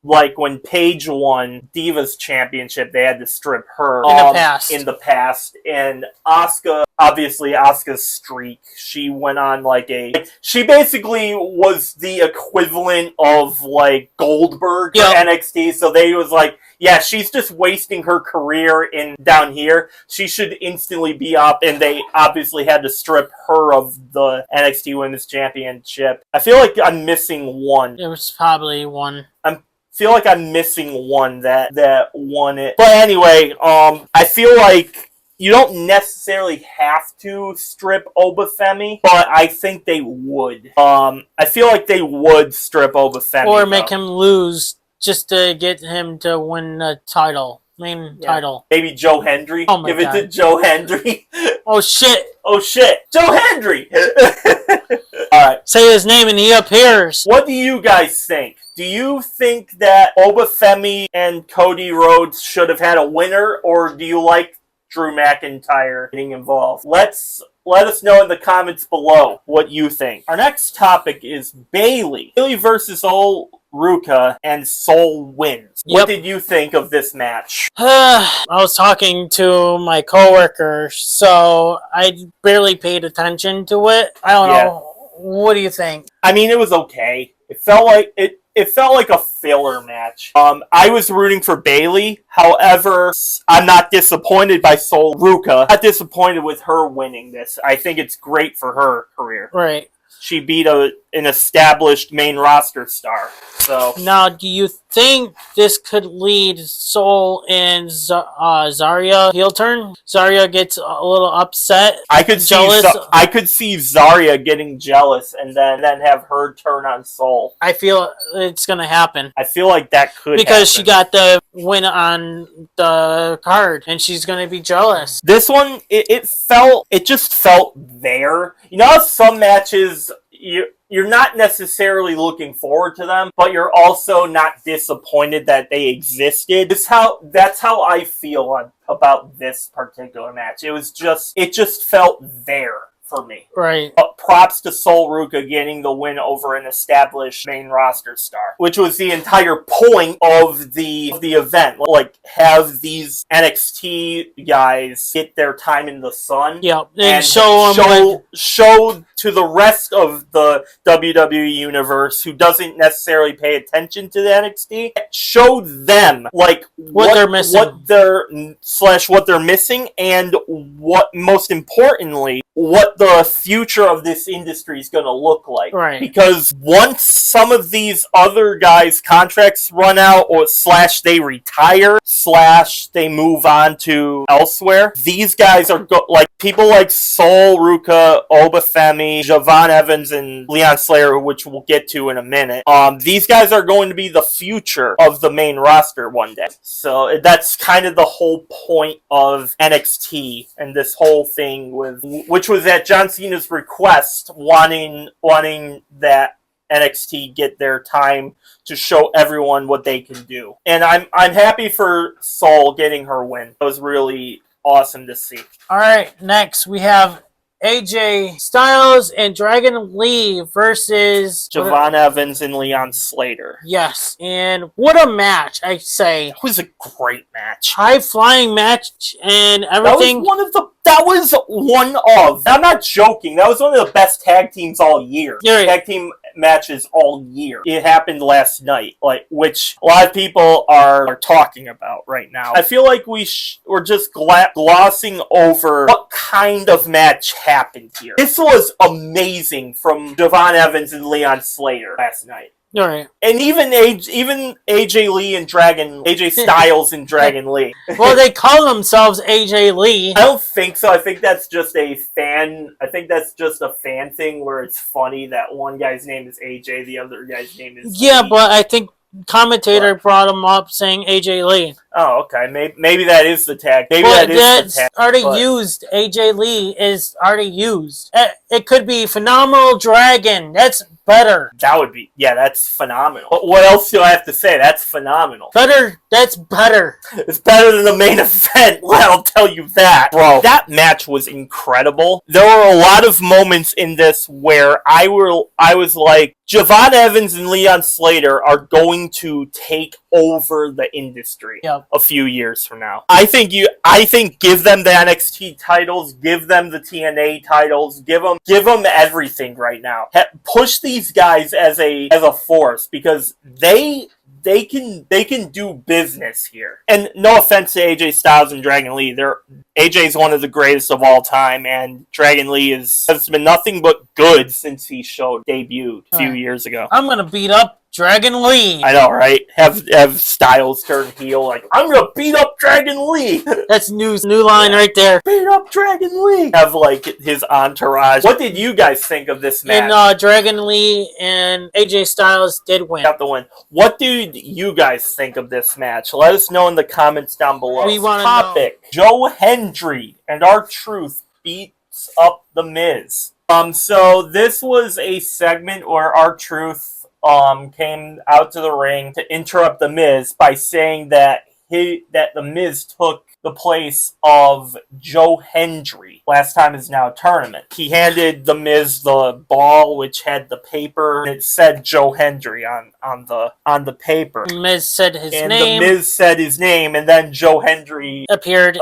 like when Paige won Divas Championship, they had to strip her in the past. And Asuka's streak, she went on she basically was the equivalent of like Goldberg for NXT. So they was like, yeah, she's just wasting her career down here. She should instantly be up, and they obviously had to strip her of the NXT Women's Championship. I feel like I'm missing one. It was probably one. Feel like I'm missing one that won it. But anyway, I feel like you don't necessarily have to strip Oba Femi, but I think they would. I feel like they would strip Oba Femi. Or make him lose just to get him to win the title. Title. Maybe Joe Hendry. Oh my God. Give it to Joe Hendry. Oh shit. Oh shit. Joe Hendry! Alright. Say his name and he appears. What do you guys think? Do you think that Oba Femi and Cody Rhodes should have had a winner, or do you like Drew McIntyre getting involved? Let us know in the comments below what you think. Our next topic is Bayley. Bayley versus Ruka, and Sol wins. Yep. What did you think of this match? I was talking to my coworker, so I barely paid attention to it. I don't know What do you think? I mean, it was okay. It felt like a filler match. I was rooting for Bayley. However, I'm not disappointed by Sol Ruca. Not disappointed with her winning this. I think it's great for her career. Right. She beat an established main roster star. So now, do you think this could lead Sol and Zarya heel turn? Zarya gets a little upset. I could jealous. I could see Zarya getting jealous and then have her turn on Sol. I feel it's gonna happen. I feel like that could because happen. she got the win on the card and she's gonna be jealous. This one, it just felt there. You know how some matches you're not necessarily looking forward to them, but you're also not disappointed that they existed. That's how I feel about this particular match. It just felt there for me. Right. But props to Sol Ruca getting the win over an established main roster star, which was the entire point of the event. Like, have these NXT guys get their time in the sun. Yeah, and show to the rest of the WWE universe who doesn't necessarily pay attention to the NXT. Show them like what they're missing, what they're missing, and what most importantly, what the future of this industry is going to look like. Right. Because once some of these other guys' contracts run out, or / they retire, / they move on to elsewhere, these guys are like people like Sol Ruca, Obafemi, Javon Evans, and Leon Slayer, which we'll get to in a minute. These guys are going to be the future of the main roster one day. So that's kind of the whole point of NXT and this whole thing which was at John Cena's request, wanting that NXT get their time to show everyone what they can do. And I'm happy for Sol getting her win. It was really awesome to see. All right, next we have AJ Styles and Dragon Lee versus Javon Evans and Leon Slater. Yes, and what a match, I say. It was a great match. High-flying match and everything. That was one of, I'm not joking, that was one of the best tag teams all year. Yeah. Tag team matches all year. It happened last night, which a lot of people are talking about right now. I feel like we're just glossing over what kind of match happened here. This was amazing from Javon Evans and Leon Slater last night. All right. And even AJ Styles and Dragon Lee. Well, they call themselves AJ Lee. I don't think so. I think that's just a fan thing where it's funny that one guy's name is AJ, the other guy's name is Yeah, Lee. but I think commentator brought him up saying AJ Lee. Oh, okay. Maybe that is the tag. Used. AJ Lee is already used. It could be Phenomenal Dragon. That's better. That's phenomenal. What else do I have to say? That's phenomenal. Better. That's better. It's better than the main event. I'll tell you that. Bro, that match was incredible. There were a lot of moments in this where I was like, Javon Evans and Leon Slater are going to take over the industry a few years from now. I think give them the NXT titles, give them the TNA titles, give them everything right now. Push these guys as a force because they can do business here. And no offense to AJ Styles and Dragon Lee, AJ's one of the greatest of all time, and Dragon Lee has been nothing but good since he debuted a few years ago. I'm gonna beat up Dragon Lee. I know, right? Have Styles turn heel like, I'm gonna beat up Dragon Lee. That's new line right there. Beat up Dragon Lee. Have like his entourage. What did you guys think of this match? And Dragon Lee and AJ Styles did win. Got the win. What did you guys think of this match? Let us know in the comments down below. We want to know. Joe Hendry and R-Truth beats up The Miz. So this was a segment where R-Truth came out to the ring to interrupt The Miz by saying that The Miz took the place of Joe Hendry. Last time is now a tournament. He handed The Miz the ball, which had the paper, and it said Joe Hendry on the paper. Miz said his and name. The Miz said his name, and then Joe Hendry appeared,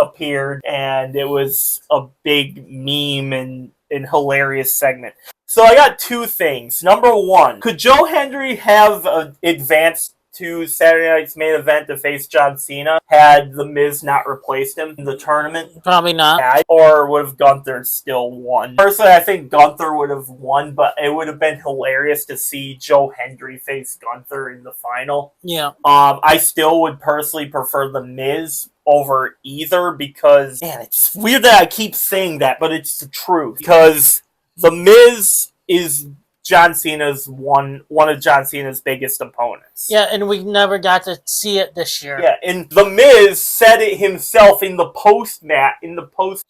and it was a big meme and hilarious segment. So I got two things. Number one, could Joe Hendry have advanced to Saturday night's main event to face John Cena had The Miz not replaced him in the tournament? Probably not. Yeah, or would have Gunther still won? Personally, I think Gunther would have won, but it would have been hilarious to see Joe Hendry face Gunther in the final. Yeah. I still would personally prefer The Miz over either because, man, it's weird that I keep saying that, but it's the truth. Because The Miz is John Cena's one of John Cena's biggest opponents. Yeah, and we never got to see it this year. Yeah, and The Miz said it himself in the post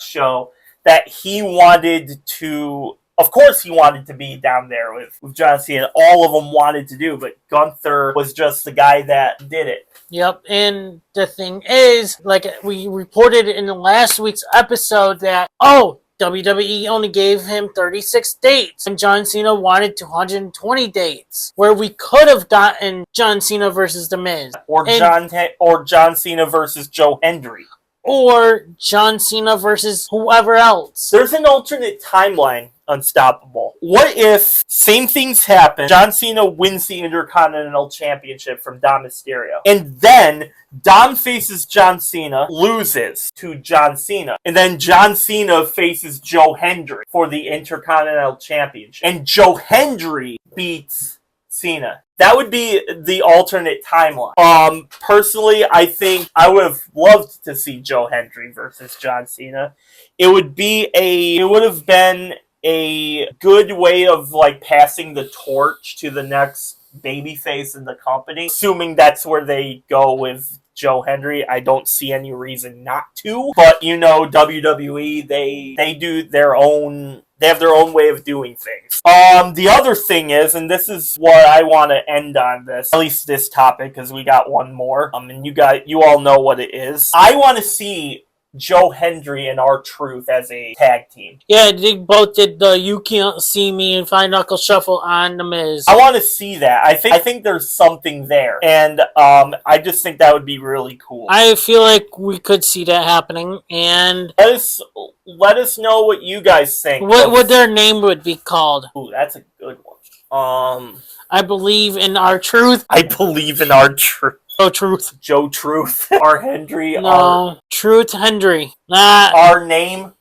show that he wanted to. Of course, he wanted to be down there with John Cena. All of them wanted to do, but Gunther was just the guy that did it. Yep, and the thing is, like we reported in the last week's episode that, WWE only gave him 36 dates, and John Cena wanted 220 dates, where we could have gotten John Cena versus The Miz. Or John Cena versus Joe Hendry. Or John Cena versus whoever else. There's an alternate timeline, Unstoppable. What if same things happen, John Cena wins the Intercontinental Championship from Dom Mysterio, and then Dom faces John Cena, loses to John Cena, and then John Cena faces Joe Hendry for the Intercontinental Championship, and Joe Hendry beats Cena. That would be the alternate timeline. Personally, I think I would have loved to see Joe Hendry versus John Cena. It would have been a good way of like passing the torch to the next babyface in the company. Assuming that's where they go with Joe Hendry, I don't see any reason not to. But WWE, they do their own. They have their own way of doing things. The other thing is, and this is what I want to end on this, at least this topic, because we got one more. And you all know what it is. I want to see Joe Hendry and R-Truth as a tag team. Yeah, they both did the You Can't See Me and Fine Knuckle Shuffle on The Miz. I want to see that. I think there's something there. And I just think that would be really cool. I feel like we could see that happening. And let us know what you guys think. What their name would be called. Ooh, that's a good one. I believe in R-Truth. I believe in R-Truth. Joe Truth. R. Hendry. No, Truth Hendry. Nah. Our name,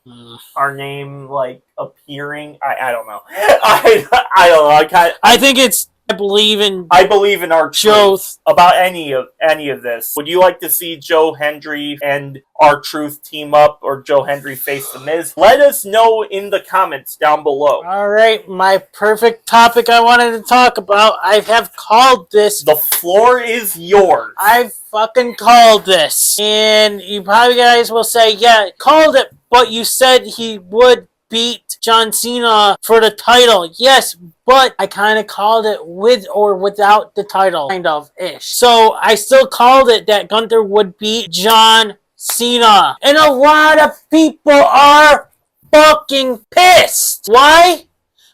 like appearing. I don't know. I don't know. I think it's. I believe in our truth about any of this. Would you like to see Joe Hendry and R-Truth team up, or Joe Hendry face The Miz? Let us know in the comments down below. All right, my perfect topic I wanted to talk about. I have called this. The floor is yours. I fucking called this, and you probably guys will say, "Yeah, called it," but you said he would beat John Cena for the title. Yes, but I kind of called it with or without the title, kind of ish. So I still called it that Gunther would beat John Cena. And a lot of people are fucking pissed. Why?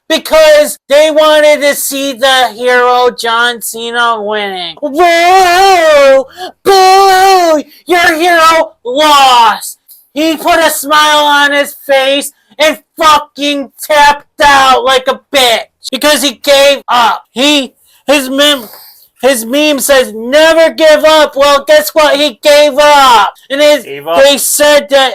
Because they wanted to see the hero John Cena winning. Whoa! Boo! Your hero lost. He put a smile on his face and fucking tapped out like a bitch because he gave up. His meme says never give up. Well, guess what? He gave up. And they said that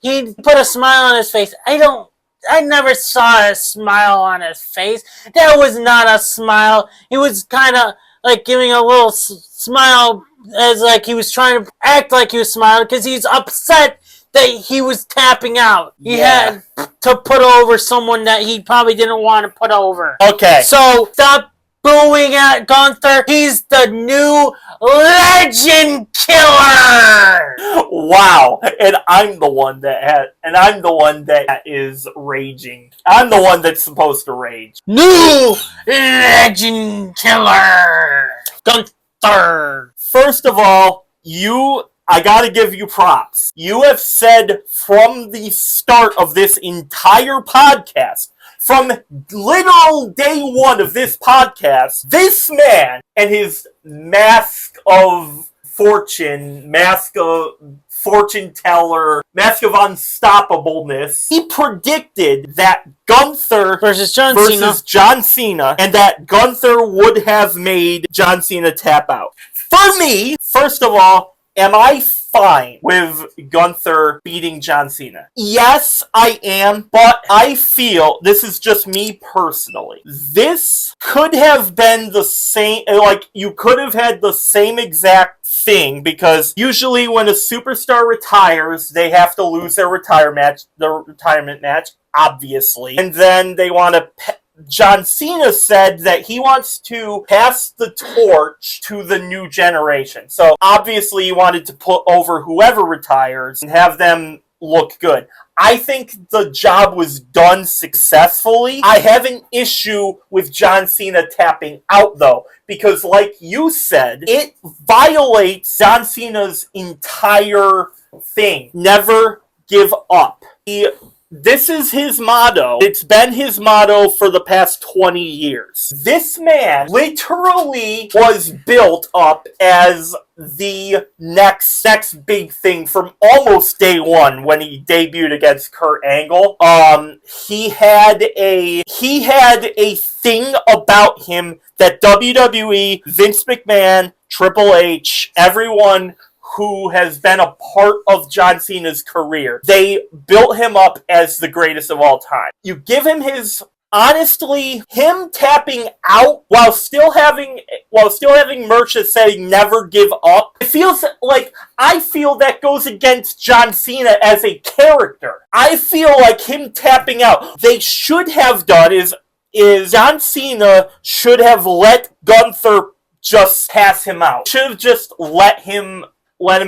he put a smile on his face. I never saw a smile on his face. That was not a smile. He was kind of like giving a little smile as like he was trying to act like he was smiling because he's upset that he was tapping out. He had to put over someone that he probably didn't want to put over. Okay. So stop booing at Gunther. He's the new legend killer. Wow. And I'm the one that is raging. I'm the one that's supposed to rage. New legend killer. Gunther. First of all, you I gotta give you props. You have said from the start of this entire podcast, from literal day one of this podcast, this man and his mask of fortune, mask of fortune teller, mask of unstoppableness, he predicted that Gunther versus John Cena, and that Gunther would have made John Cena tap out. For me, first of all, am I fine with Gunther beating John Cena? Yes, I am, but I feel, this is just me personally, this could have been the same, like, you could have had the same exact thing, because usually when a superstar retires, they have to lose their retirement match, obviously, and then they want to John Cena said that he wants to pass the torch to the new generation. So obviously he wanted to put over whoever retires and have them look good. I think the job was done successfully. I have an issue with John Cena tapping out, though, because like you said, it violates John Cena's entire thing. Never give up. This is his motto. It's been his motto for the past 20 years. This man literally was built up as the next big thing from almost day one when he debuted against Kurt Angle. He had a thing about him that WWE, Vince McMahon, Triple H, everyone who has been a part of John Cena's career, they built him up as the greatest of all time. You give him honestly, him tapping out while still having merch that say never give up, it feels like, I feel that goes against John Cena as a character. I feel like him tapping out, they should have done is John Cena should have let Gunther just pass him out. Should have just let him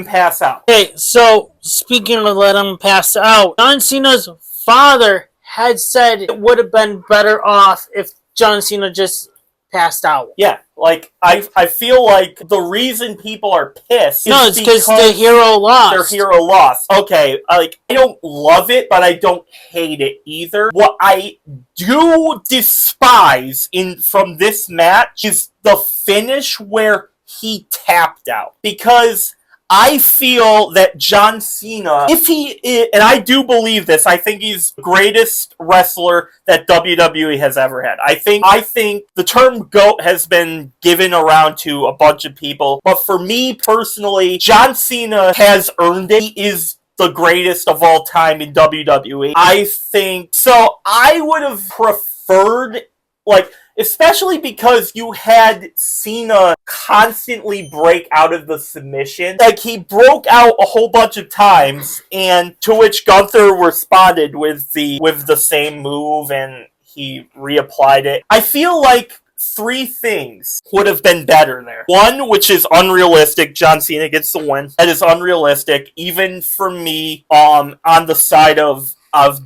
pass out. Okay, so speaking of let him pass out, John Cena's father had said it would have been better off if John Cena just passed out. Yeah, like, I feel like the reason people are pissed is because the hero lost. Their hero lost. Okay, like, I don't love it, but I don't hate it either. What I do despise from this match is the finish where he tapped out. Because I feel that John Cena, and I do believe this, I think he's the greatest wrestler that WWE has ever had. I think the term GOAT has been given around to a bunch of people, but for me personally, John Cena has earned it. He is the greatest of all time in WWE. I think, so I would have preferred, like, especially because you had Cena constantly break out of the submission. Like, he broke out a whole bunch of times, and to which Gunther responded with the same move, and he reapplied it. I feel like 3 things would have been better there. 1, which is unrealistic. John Cena gets the win. That is unrealistic, even for me, on the side of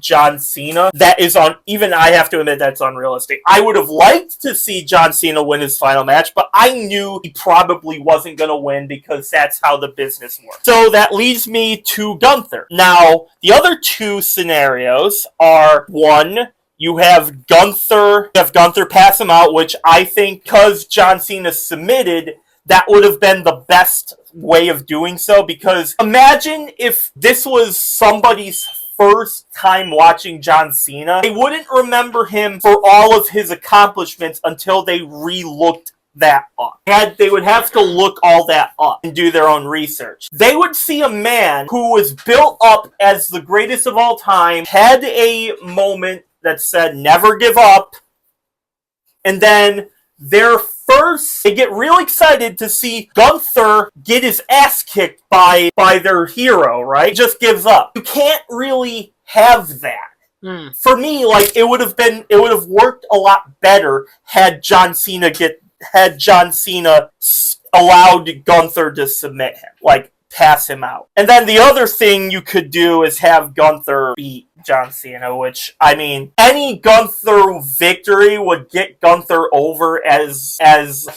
John Cena. Even I have to admit that's unrealistic. I would have liked to see John Cena win his final match, but I knew he probably wasn't going to win because that's how the business works. So that leads me to Gunther. Now, the other 2 scenarios are, 1, you have Gunther pass him out, which I think, because John Cena submitted, that would have been the best way of doing so, because imagine if this was somebody's first time watching John Cena, they wouldn't remember him for all of his accomplishments until they re-looked that up. They would have to look all that up and do their own research. They would see a man who was built up as the greatest of all time, had a moment that said never give up, and then they get real excited to see Gunther get his ass kicked by their hero, right? Just gives up. You can't really have that. For me, like, it would have worked a lot better had John Cena allowed Gunther to submit him. Like, pass him out. And then the other thing you could do is have Gunther beat John Cena, which, I mean, any Gunther victory would get Gunther over as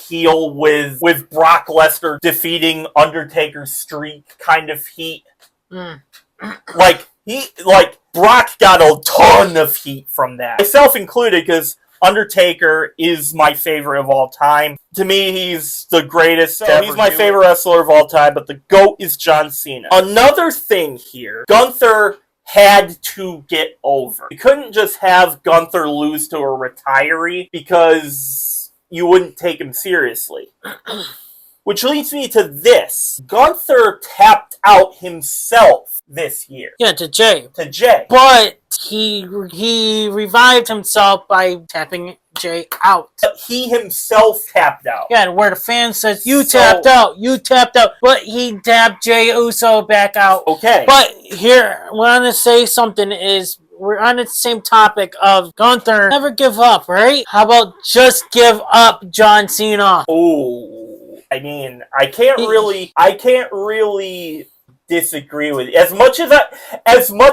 heel with Brock Lesnar defeating Undertaker's streak kind of heat. Brock got a ton of heat from that. Myself included, because Undertaker is my favorite of all time. To me, he's the greatest. He's my favorite wrestler of all time, but the GOAT is John Cena. Another thing here, Gunther had to get over. You couldn't just have Gunther lose to a retiree because you wouldn't take him seriously. Which leads me to this. Gunther tapped out himself this year. Yeah, to Jey. But he revived himself by tapping Jey out. He himself tapped out. Yeah, where the fan says, you tapped out. But he tapped Jey Uso back out. Okay. But here, what I'm going to say something is, we're on the same topic of Gunther. Never give up, right? How about just give up John Cena? Ooh. I mean, I can't really disagree with you. As much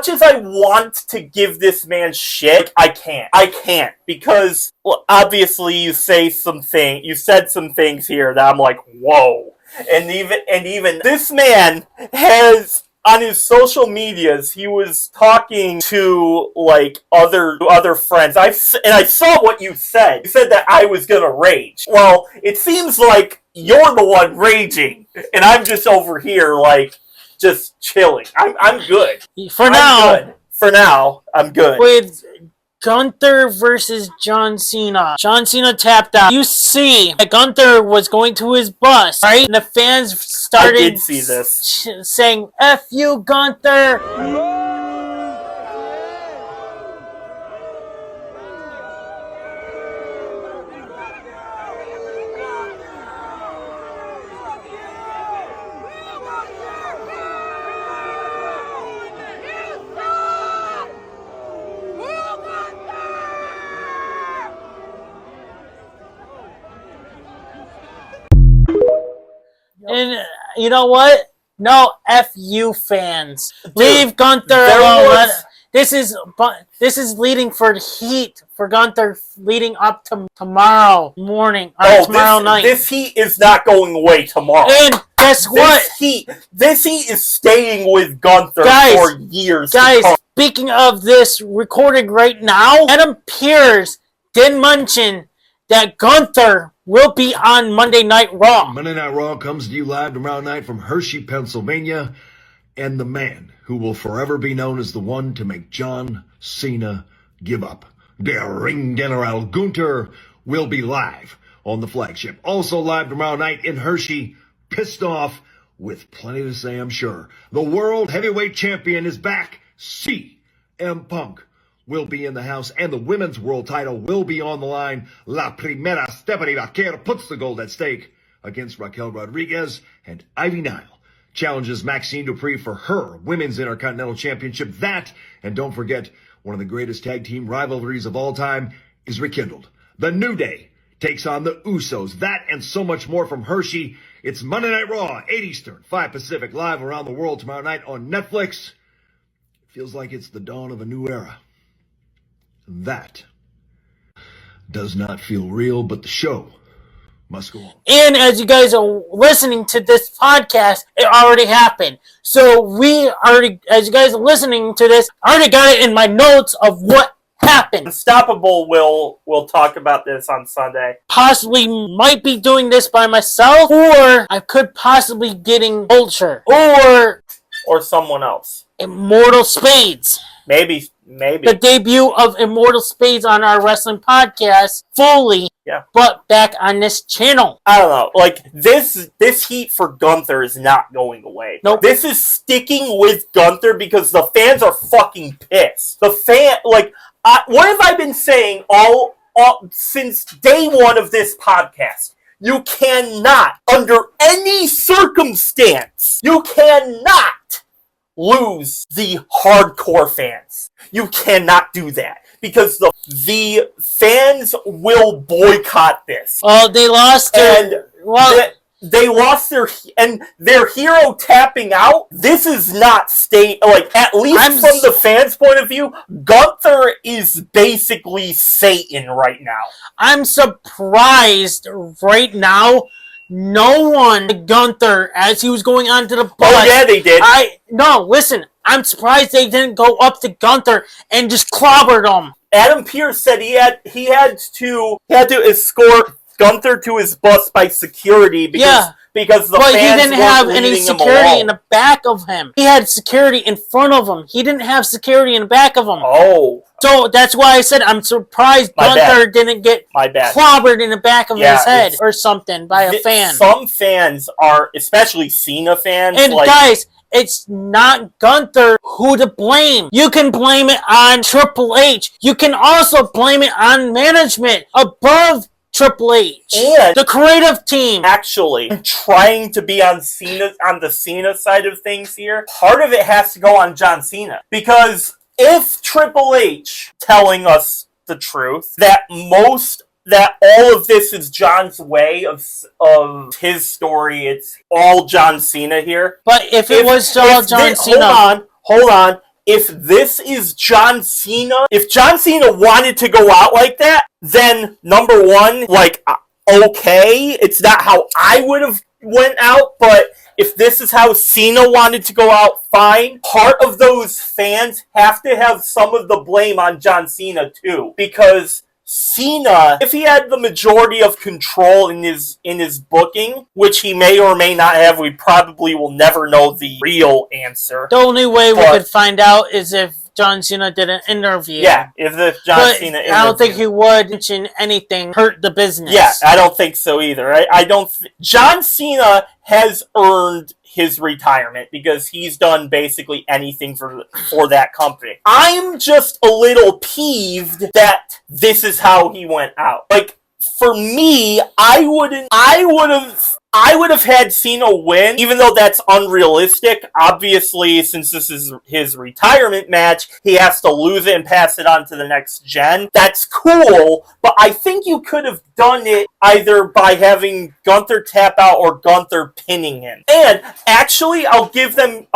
as I want to give this man shit, I can't because, well, obviously you said some things here that I'm like, whoa. And even this man has, on his social medias, he was talking to like other friends. I saw what you said. You said that I was gonna rage. Well, it seems like you're the one raging, and I'm just over here like just chilling. I'm good. For now, I'm good. With Gunther versus John Cena. John Cena tapped out. You see that Gunther was going to his bus, right? And the fans started I did see this. Saying, F you, Gunther! And you know what? No, F you fans. Dude, leave Gunther alone. This is leading for heat for Gunther leading up to tomorrow morning or tomorrow night. This heat is not going away tomorrow. And guess what? This heat is staying with Gunther for years. Guys, speaking of this recording right now, Adam Pearce did mention that Gunther will be on Monday Night Raw. Monday Night Raw comes to you live tomorrow night from Hershey, Pennsylvania, and the man who will forever be known as the one to make John Cena give up. Der Ring General Gunther will be live on the flagship. Also live tomorrow night in Hershey, pissed off with plenty to say, I'm sure. The World Heavyweight Champion is back. CM Punk will be in the house, and the women's world title will be on the line. La Primera Stephanie Vaquer puts the gold at stake against Raquel Rodriguez, and Ivy Nile challenges Maxine Dupree for her women's Intercontinental Championship. That, and don't forget, one of the greatest tag team rivalries of all time is rekindled. The New Day takes on the Usos. That and so much more from Hershey. It's Monday Night Raw, 8 Eastern, 5 Pacific, live around the world tomorrow night on Netflix. Feels like it's the dawn of a new era. That does not feel real, but the show must go on. And as you guys are listening to this podcast, it already happened. So as you guys are listening to this, I already got it in my notes of what happened. Unstoppable will talk about this on Sunday. Possibly might be doing this by myself, or I could possibly getting Vulture, or someone else. Immortal Spades. Maybe. The debut of Immortal Spades on our wrestling podcast, fully, but back on this channel. I don't know. Like, this heat for Gunther is not going away. Nope. This is sticking with Gunther because the fans are fucking pissed. What have I been saying all since day one of this podcast? You cannot, under any circumstance, lose the hardcore fans. You cannot do that because the fans will boycott this. Well, they lost they lost their hero tapping out. This is not at least from the fans' point of view, Gunther is basically Satan right now. I'm surprised right now. No one, Gunther, as he was going onto the bus. Oh yeah, they did. Listen, I'm surprised they didn't go up to Gunther and just clobbered him. Adam Pearce said he had to escort Gunther to his bus by security because the but fans he didn't have weren't any leaving him security alone. in the back of him. He had security in front of him. He didn't have security in the back of him. Oh. So that's why I said I'm surprised Gunther didn't get clobbered in the back of his head or something by a fan. Some fans are, especially Cena fans. And guys, it's not Gunther who to blame. You can blame it on Triple H. You can also blame it on management above Triple H and the creative team. Actually, trying to be on the Cena side of things here, part of it has to go on John Cena, because if Triple H telling us the truth that all of this is John's way of his story, it's all John Cena here. But if it was all John Cena, hold on. If this is John Cena, if John Cena wanted to go out like that, then number one, okay, it's not how I would have went out, but if this is how Cena wanted to go out, fine. Part of those fans have to have some of the blame on John Cena too, because Cena, if he had the majority of control in his booking, which he may or may not have, we probably will never know the real answer. The only way we could find out is if John Cena did an interview. Yeah, if John Cena interview. I don't think he would mention anything hurt the business. Yeah, I don't think so either. John Cena has earned his retirement because he's done basically anything for that company. I'm just a little peeved that this is how he went out. For me, I would have had Cena win, even though that's unrealistic. Obviously, since this is his retirement match, he has to lose it and pass it on to the next gen. That's cool, but I think you could have done it either by having Gunther tap out or Gunther pinning him. And actually, I'll give them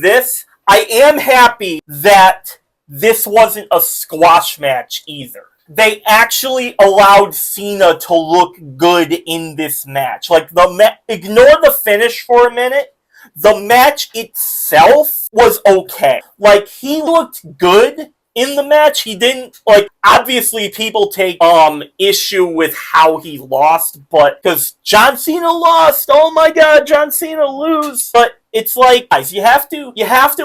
this. I am happy that this wasn't a squash match either. They actually allowed Cena to look good in this match. Ignore the finish for a minute. The match itself was okay. He looked good in the match. He didn't, obviously people take issue with how he lost, but because John Cena lost, oh my god, John Cena lose. But it's guys, you have to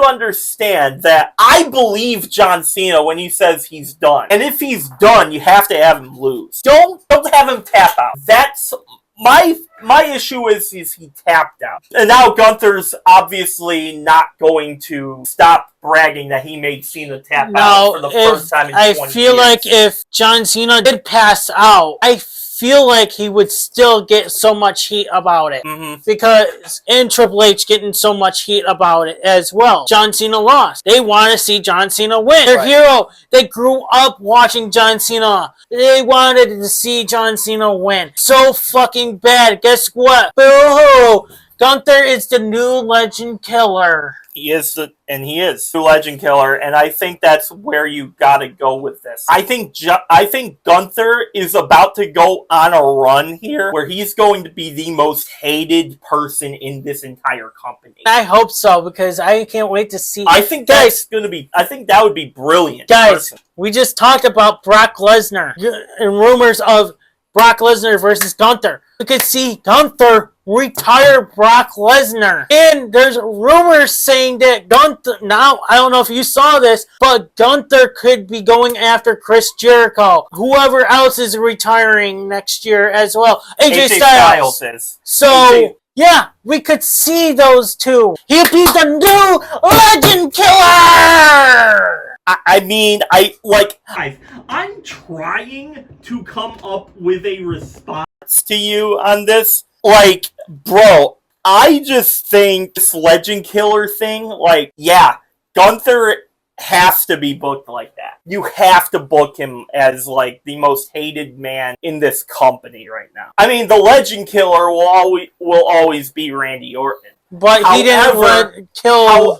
understand that I believe John Cena when he says he's done. And if he's done, you have to have him lose. Don't have him tap out. That's my issue is he tapped out. And now Gunther's obviously not going to stop bragging that he made Cena tap out for the first time in 20 years. I feel like if John Cena did pass out, I feel like he would still get so much heat about it. Mm-hmm. Because, and Triple H getting so much heat about it as well. John Cena lost. They want to see John Cena win. Their hero, they grew up watching John Cena. They wanted to see John Cena win. So fucking bad. Guess what? Boo-hoo! Gunther is the new legend killer. He is the legend killer, and I think that's where you gotta go with this. I think Gunther is about to go on a run here where he's going to be the most hated person in this entire company. I hope so, because I can't wait to see. I think that would be brilliant. Guys, we just talked about Brock Lesnar and rumors of Brock Lesnar versus Gunther. We could see Gunther retire Brock Lesnar. And there's rumors saying that Gunther, now, I don't know if you saw this, but Gunther could be going after Chris Jericho. Whoever else is retiring next year as well. AJ Styles is. So, yeah, we could see those two. He'll be the new legend killer! I'm trying to come up with a response to you on this. Bro, I just think this legend killer thing, Gunther has to be booked like that. You have to book him as like the most hated man in this company right now. I mean, the Legend Killer will always be Randy Orton. But he didn't kill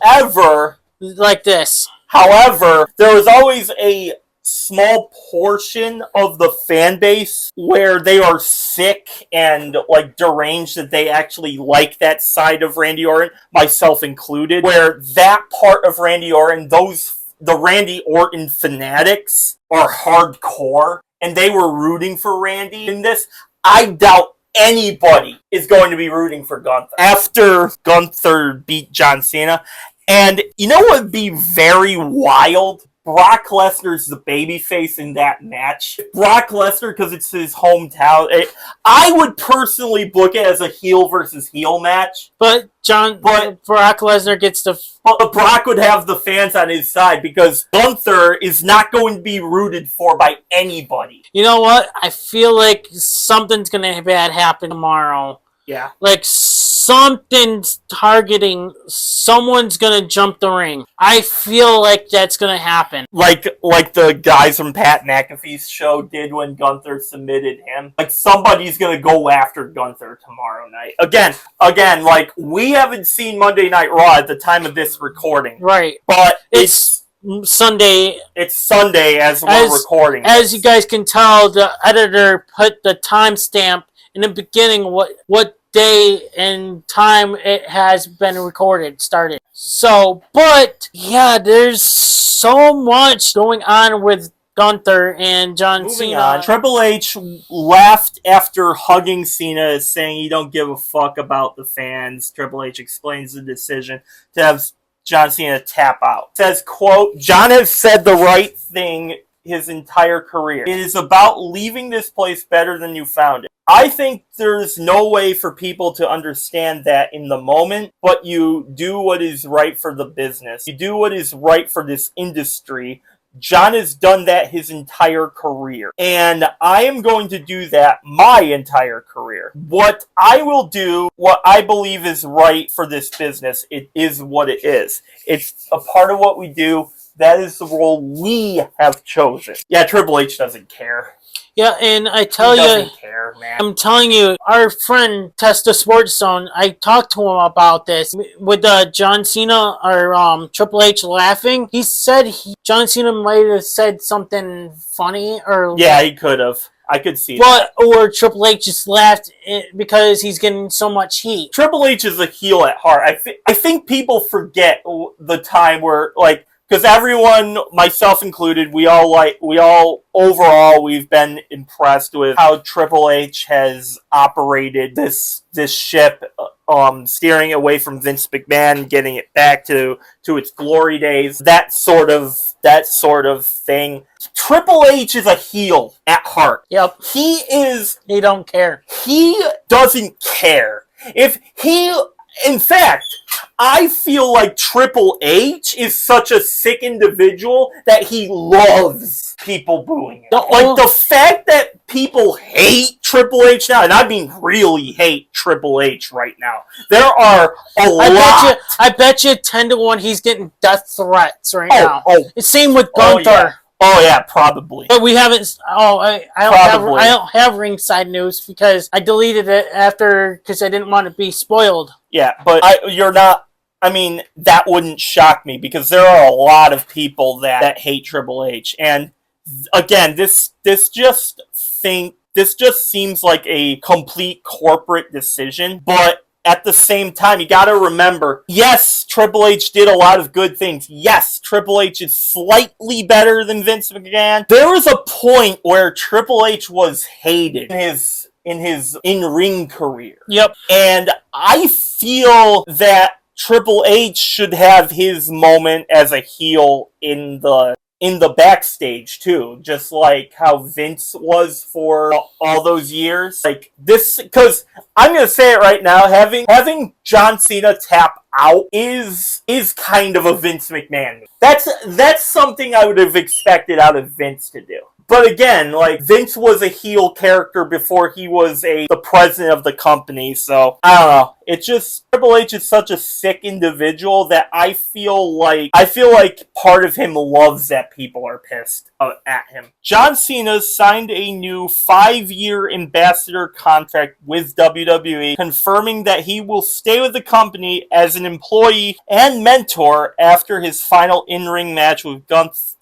like this. However, there was always a small portion of the fan base where they are sick and like deranged that they actually like that side of Randy Orton, myself included, where that part of Randy Orton, the Randy Orton fanatics are hardcore and they were rooting for Randy in this. I doubt anybody is going to be rooting for Gunther after Gunther beat John Cena. And you know what would be very wild? Brock Lesnar's the babyface in that match. Brock Lesnar, because it's his hometown. I would personally book it as a heel versus heel match. But Brock Lesnar gets the... But Brock would have the fans on his side because Gunther is not going to be rooted for by anybody. You know what? I feel like something's going to bad happen tomorrow. Yeah. Like something's targeting, someone's gonna jump the ring. I feel like that's gonna happen. Like the guys from Pat McAfee's show did when Gunther submitted him. Like somebody's gonna go after Gunther tomorrow night. Again, like we haven't seen Monday Night Raw at the time of this recording. Right. But it's Sunday. It's Sunday as we're recording. As you guys can tell, the editor put the timestamp in the beginning what day and time it has been started. So, but yeah, there's so much going on with Gunther and John Cena. On. Triple H left after hugging Cena, saying he don't give a fuck about the fans. Triple H explains the decision to have John Cena tap out. Says, quote, "John has said the right thing his entire career. It is about leaving this place better than you found it. I think there's no way for people to understand that in the moment, but you do what is right for the business. You do what is right for this industry. John has done that his entire career. And I am going to do that my entire career. What I will do, what I believe is right for this business, it is what it is. It's a part of what we do. That is the role we have chosen." Yeah, Triple H doesn't care. Yeah, and I tell you, doesn't care, man. I'm telling you, our friend Testa Sports Zone, I talked to him about this with John Cena or Triple H laughing. He said John Cena might have said something funny or yeah, he could have. I could see that. Or Triple H just laughed because he's getting so much heat. Triple H is a heel at heart. I think people forget the time where like. Because everyone, myself included, we all overall, we've been impressed with how Triple H has operated this ship, steering away from Vince McMahon, getting it back to its glory days, that sort of thing. Triple H is a heel at heart. Yep. He don't care. He doesn't care. In fact, I feel like Triple H is such a sick individual that he loves people booing him. The fact that people hate Triple H now, and I mean really hate Triple H right now. There are a lot. I bet you 10-1 he's getting death threats right now. Same with Gunther. Oh yeah, probably. But we haven't. I don't have ringside news because I deleted it because I didn't want to be spoiled. Yeah, but you're not. I mean, that wouldn't shock me because there are a lot of people that hate Triple H, and again, this just seems like a complete corporate decision, but. At the same time, you gotta remember, yes, Triple H did a lot of good things. Yes, Triple H is slightly better than Vince McMahon. There was a point where Triple H was hated in his in-ring career. Yep. And I feel that Triple H should have his moment as a heel in the backstage too, just like how Vince was for all those years. Like this, because I'm gonna say it right now, having John Cena tap out is kind of a Vince McMahon move. That's something I would have expected out of Vince to do. But again, like Vince was a heel character before he was the president of the company, so I don't know. It's just Triple H is such a sick individual that I feel like part of him loves that people are pissed at him. John Cena signed a new 5-year ambassador contract with WWE, confirming that he will stay with the company as an employee and mentor after his final in-ring match with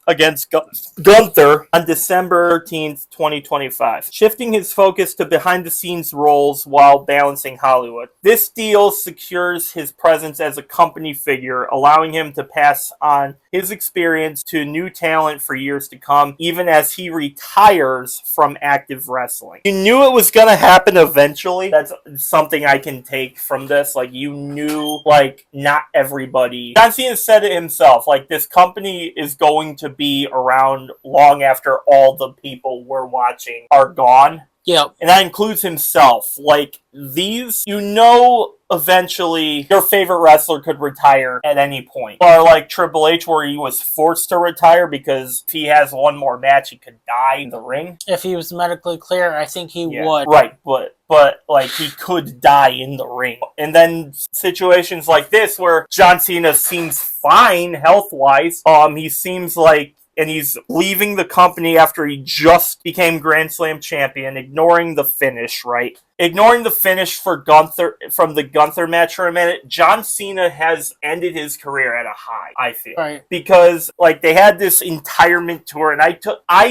against Gunther on December 13th, 2025, shifting his focus to behind-the-scenes roles while balancing Hollywood. This deal secures his presence as a company figure, allowing him to pass on his experience to new talent for years to come, even as he retires from active wrestling. You knew it was going to happen eventually. That's something I can take from this. Like, you knew, like, not everybody... John Cena said it himself, like, this company is going to be around long after all the people we're watching are gone. Yep. And that includes himself. Like, eventually your favorite wrestler could retire at any point. Or like Triple H, where he was forced to retire because if he has one more match, he could die in the ring. If he was medically clear, I think he would. Right, but like he could die in the ring. And then situations like this where John Cena seems fine health-wise. He seems like, and he's leaving the company after he just became Grand Slam champion, ignoring the finish, right? Ignoring the finish for Gunther, from the Gunther match for a minute, John Cena has ended his career at a high, I feel. Right. Because, like, they had this retirement tour, and I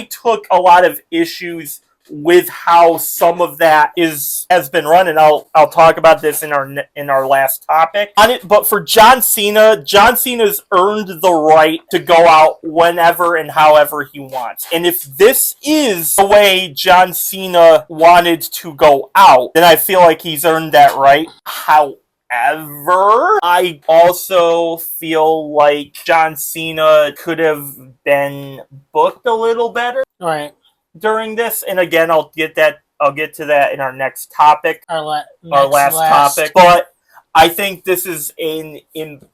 took a lot of issues with how some of that has been run, and I'll talk about this in our last topic on it. But for John Cena's earned the right to go out whenever and however he wants. And if this is the way John Cena wanted to go out, then I feel like he's earned that right. However, I also feel like John Cena could have been booked a little better. Right. During this, and again, I'll get to that in our next topic, our last topic. But I think this is in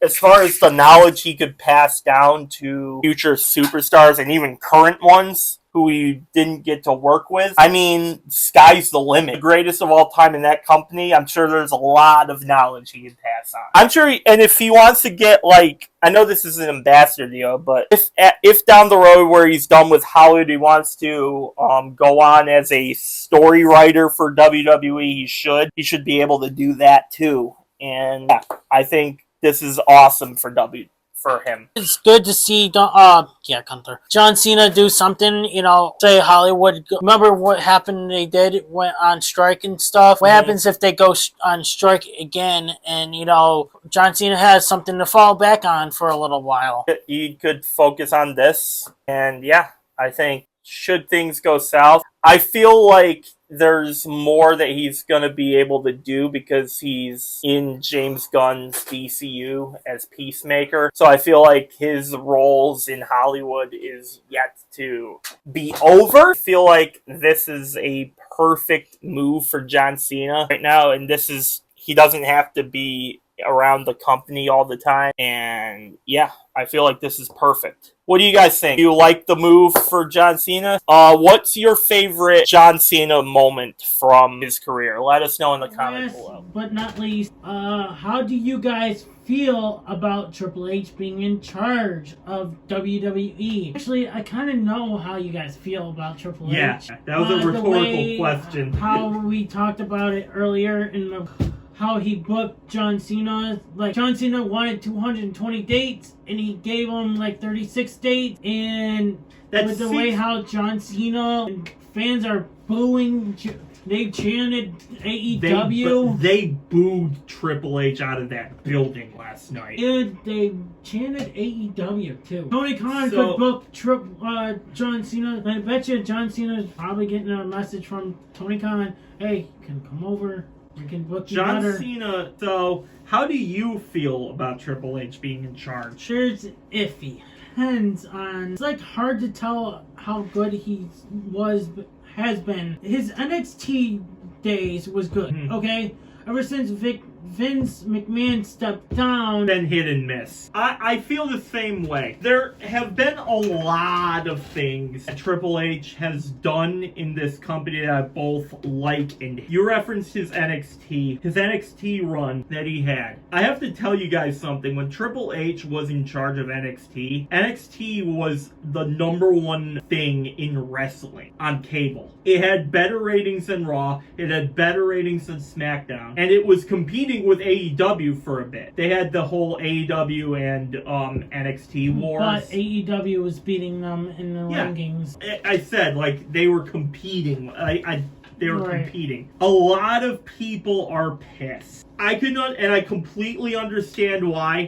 as far as the knowledge he could pass down to future superstars and even current ones who he didn't get to work with. I mean, sky's the limit. The greatest of all time in that company, I'm sure there's a lot of knowledge he can pass on. I'm sure, and if he wants to get, like, I know this is an ambassador deal, but if down the road where he's done with Hollywood, he wants to go on as a story writer for WWE, he should be able to do that too. And yeah, I think this is awesome for him. It's good to see Gunther. John Cena do something, say Hollywood. Remember what happened? They went on strike and stuff. What happens if they go on strike again and, John Cena has something to fall back on for a little while? He could focus on this. And yeah, I think should things go south, I feel like there's more that he's going to be able to do because he's in James Gunn's DCU as Peacemaker. So I feel like his roles in Hollywood is yet to be over. I feel like this is a perfect move for John Cena right now, and he doesn't have to be around the company all the time. And yeah, I feel like this is perfect. What do you guys think? Do you like the move for John Cena? What's your favorite John Cena moment from his career? Let us know in the comments below. But not least, how do you guys feel about Triple H being in charge of WWE? Actually, I kind of know how you guys feel about Triple H. Yeah, that was a rhetorical question. How we talked about it earlier in how he booked John Cena. Like, John Cena wanted 220 dates, and he gave him, 36 dates. And with the way how John Cena and fans are booing, they chanted AEW. They booed Triple H out of that building last night. And they chanted AEW, too. Tony Khan could book John Cena. I bet you John Cena's probably getting a message from Tony Khan. Hey, you can come over. We can book John Cena, so how do you feel about Triple H being in charge? Sure, it's iffy. Depends on... It's hard to tell how good he has been. His NXT days was good, okay? Ever since Vince McMahon stepped down. Been hit and miss. I feel the same way. There have been a lot of things that Triple H has done in this company that I both like and you referenced his NXT run that he had. I have to tell you guys something. When Triple H was in charge of NXT was the #1 thing in wrestling on cable. It had better ratings than Raw. It had better ratings than SmackDown. And it was competing with AEW for a bit. They had the whole AEW and NXT wars. But AEW was beating them in the rankings. I said, like, they were competing. They were competing. A lot of people are pissed. And I completely understand why.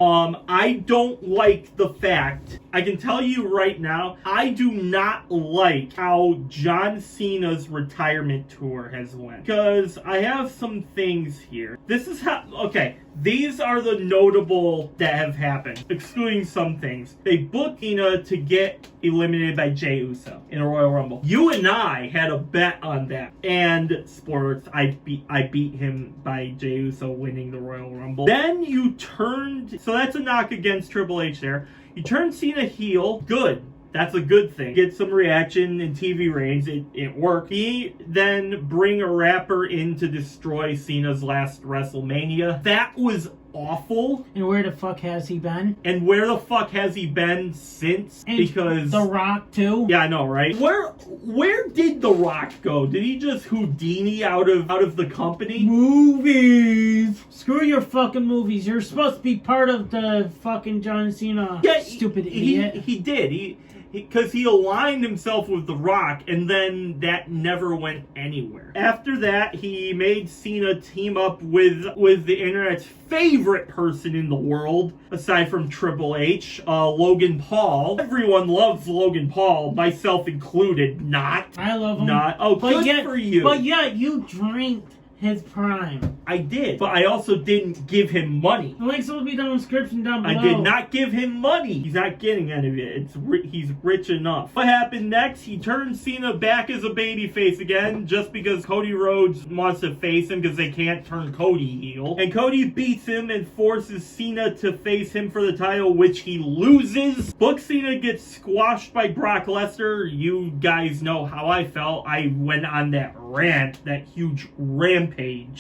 I don't like the fact, I can tell you right now, I do not like how John Cena's retirement tour has went. Because I have some things here. This is how, okay, these are the notable that have happened, excluding some things. They booked Cena to get eliminated by Jey Uso in a Royal Rumble. You and I had a bet on that. And sports, I beat him by Jey Uso winning the Royal Rumble. Then you turned, so that's a knock against Triple H there. You turned Cena heel. Good. That's a good thing. Get some reaction in TV ratings. It worked. He then bring a rapper in to destroy Cena's last WrestleMania. That was awful. And where the fuck has he been? And where the fuck has he been since? And because The Rock too? Yeah, I know, right? Where did The Rock go? Did he just Houdini out of the company? Movies. Screw your fucking movies. You're supposed to be part of the fucking John Cena. Yeah, stupid idiot. He did. Because he aligned himself with The Rock, and then that never went anywhere. After that, he made Cena team up with the internet's favorite person in the world, aside from Triple H, Logan Paul. Everyone loves Logan Paul, myself included. Not. I love him. Not. Oh, but good for you. But yet, you drank his prime. I did, but I also didn't give him money. The links will be down in the description down below. I did not give him money. He's not getting any of it. He's rich enough. What happened next? He turned Cena back as a babyface again, just because Cody Rhodes wants to face him because they can't turn Cody heel. And Cody beats him and forces Cena to face him for the title, which he loses. Book Cena gets squashed by Brock Lesnar. You guys know how I felt. I went on that rant, that huge rampage.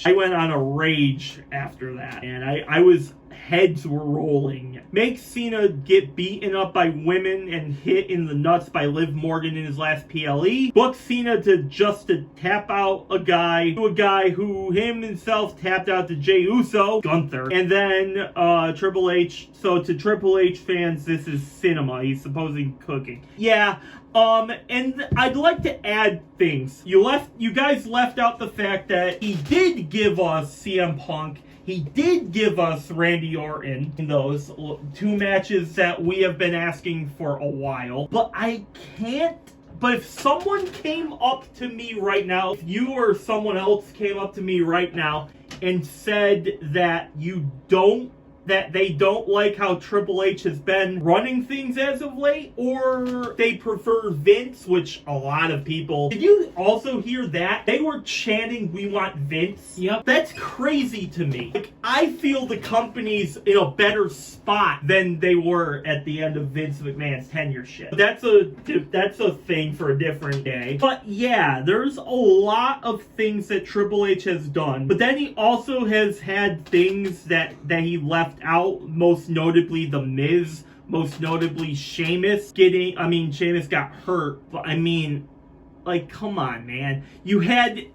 I went on a rage after that, and heads were rolling. Makes Cena get beaten up by women and hit in the nuts by Liv Morgan in his last PLE. Booked Cena to tap out a guy who himself tapped out to Jey Uso, Gunther. And then Triple H, so to Triple H fans, this is cinema. He's supposedly cooking. Yeah. And I'd like to add things. You guys left out the fact that he did give us CM Punk. He did give us Randy Orton in those 2 matches that we have been asking for a while. But if someone came up to me right now, if you or someone else came up to me right now and said that they don't like how Triple H has been running things as of late, or they prefer Vince, which a lot of people... Did you also hear that? They were chanting, "We want Vince." Yep. That's crazy to me. Like, I feel the company's in a better spot than they were at the end of Vince McMahon's tenureship. That's a thing for a different day. But yeah, there's a lot of things that Triple H has done. But then he also has had things that he left out, most notably The Miz, most notably Sheamus Sheamus got hurt, but like, come on, man. You had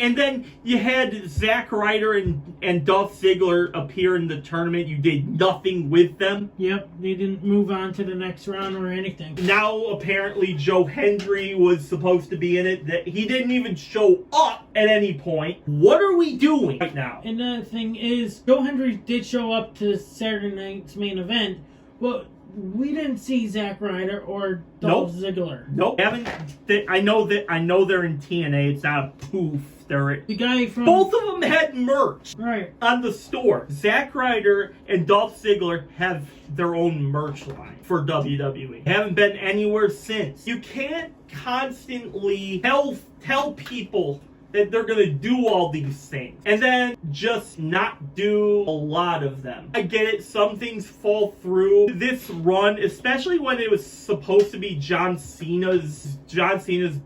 Zack Ryder and Dolph Ziggler appear in the tournament. You did nothing with them. Yep, they didn't move on to the next round or anything. Now, apparently, Joe Hendry was supposed to be in it. That he didn't even show up at any point. What are we doing right now? And the thing is, Joe Hendry did show up to Saturday night's main event, but we didn't see Zack Ryder or Dolph Ziggler. Nope. I know they're in TNA. It's not a poof. They're the guy from... Both of them had merch on the store. Zack Ryder and Dolph Ziggler have their own merch line for WWE. Haven't been anywhere since. You can't constantly tell people that they're gonna do all these things and then just not do a lot of them. I get it, some things fall through. This run, especially when it was supposed to be John Cena's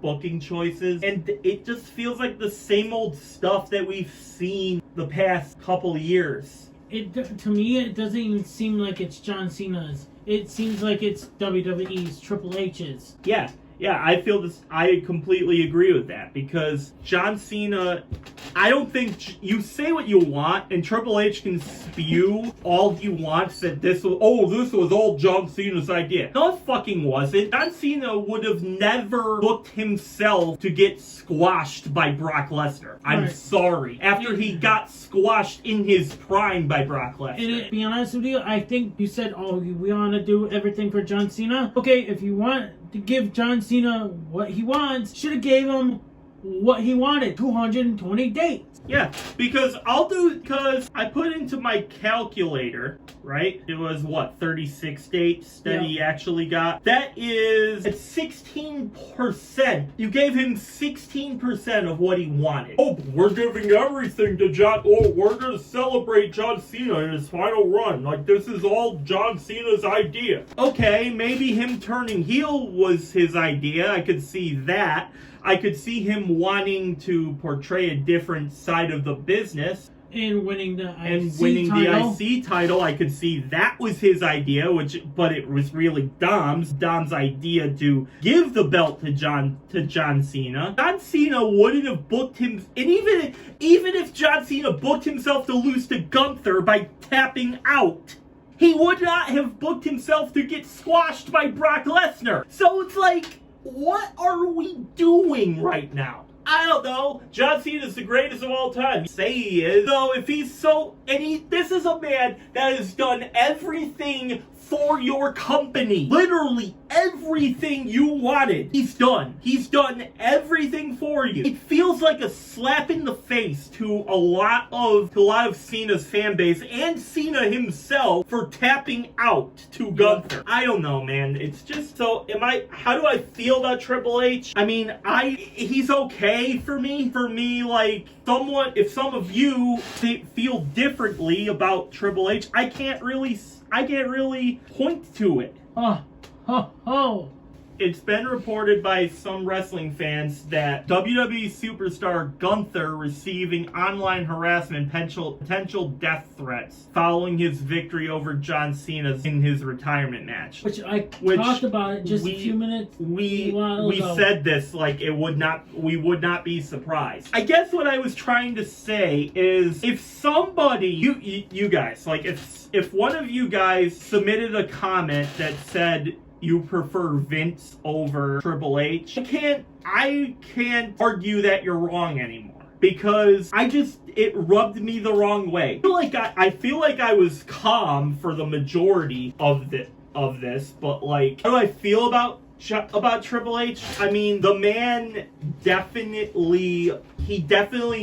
booking choices, and it just feels like the same old stuff that we've seen the past couple years. To me, it doesn't even seem like it's John Cena's. It seems like it's WWE's, Triple H's. Yeah, I feel this. I completely agree with that because John Cena, I don't think you say what you want, and Triple H can spew all he wants that this was all John Cena's idea. No, it fucking wasn't. John Cena would have never booked himself to get squashed by Brock Lesnar. I'm sorry. After he got squashed in his prime by Brock Lesnar. And to be honest with you, I think you said, we want to do everything for John Cena. Okay, if you want to give John Cena what he wants, should have gave him what he wanted, 220 dates. Yeah, because I put into my calculator, right? It was 36 dates that he actually got. That is at 16%. You gave him 16% of what he wanted. Oh, we're giving everything to John. Oh, we're going to celebrate John Cena in his final run. Like, this is all John Cena's idea. Okay, maybe him turning heel was his idea. I could see that. I could see him wanting to portray a different side of the business. And winning the IC title. I could see that was his idea, but it was really Dom's idea to give the belt to John Cena. John Cena wouldn't have booked him, and even if John Cena booked himself to lose to Gunther by tapping out, he would not have booked himself to get squashed by Brock Lesnar. So it's like, what are we doing right now? I don't know. John Cena is the greatest of all time. Say he is. So if he's this is a man that has done everything for your company. Literally everything you wanted. He's done. He's done everything for you. It feels like a slap in the face to a lot of Cena's fan base and Cena himself for tapping out to Gunther. I don't know, man. It's just how do I feel about Triple H? I mean, he's okay for me. For me, like, if some of you feel differently about Triple H, I can't really point to it. It's been reported by some wrestling fans that WWE superstar Gunther receiving online harassment, potential death threats following his victory over John Cena in his retirement match. Which talked about it just a few minutes. We said this like we would not be surprised. I guess what I was trying to say is if somebody, you guys, like if one of you guys submitted a comment that said you prefer Vince over Triple H, I can't argue that you're wrong anymore. Because it rubbed me the wrong way. I feel like I was calm for the majority of this, but like, how do I feel about Triple H? I mean, the man definitely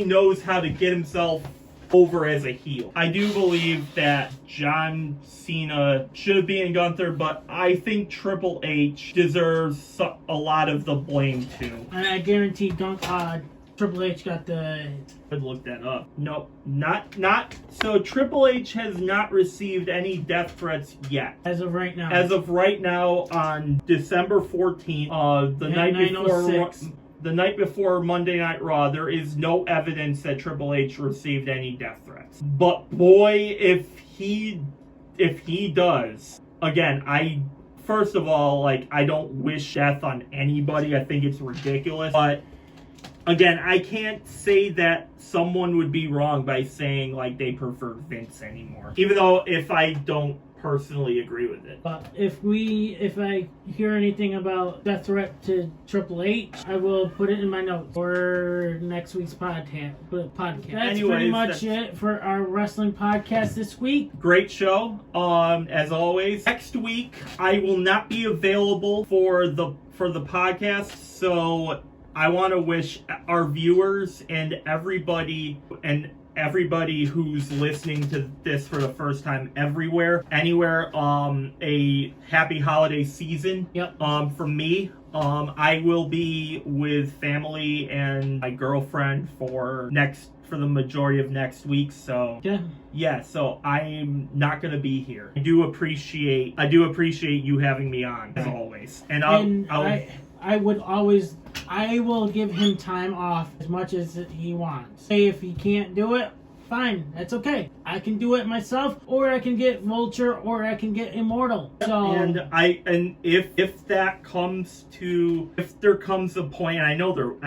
knows how to get himself over as a heel. I do believe that John Cena should have beaten Gunther, but I think Triple H deserves a lot of the blame too. And I guarantee Triple H got the... I'd look that up. No, not. So Triple H has not received any death threats yet. As of right now. As of right now, on December 14th, the night before Monday Night Raw, there is no evidence that Triple H received any death threats. But boy, if he does, again, first of all, like, I don't wish death on anybody. I think it's ridiculous. But again, I can't say that someone would be wrong by saying like they prefer Vince anymore. Even though if I don't personally agree with it. But if I hear anything about death threat to Triple H, I will put it in my notes for next week's podcast. That's pretty much it for our wrestling podcast this week. Great show. As always, next week I will not be available for the podcast, so I want to wish our viewers and everybody who's listening to this for the first time anywhere, a happy holiday season. Yep. From me, I will be with family and my girlfriend for the majority of next week, so yeah, so I'm not gonna be here. I do appreciate you having me on, as always. And I will give him time off as much as he wants. Say if he can't do it, fine, that's okay. I can do it myself, or I can get Vulture, or I can get Immortal. So if there comes a point, and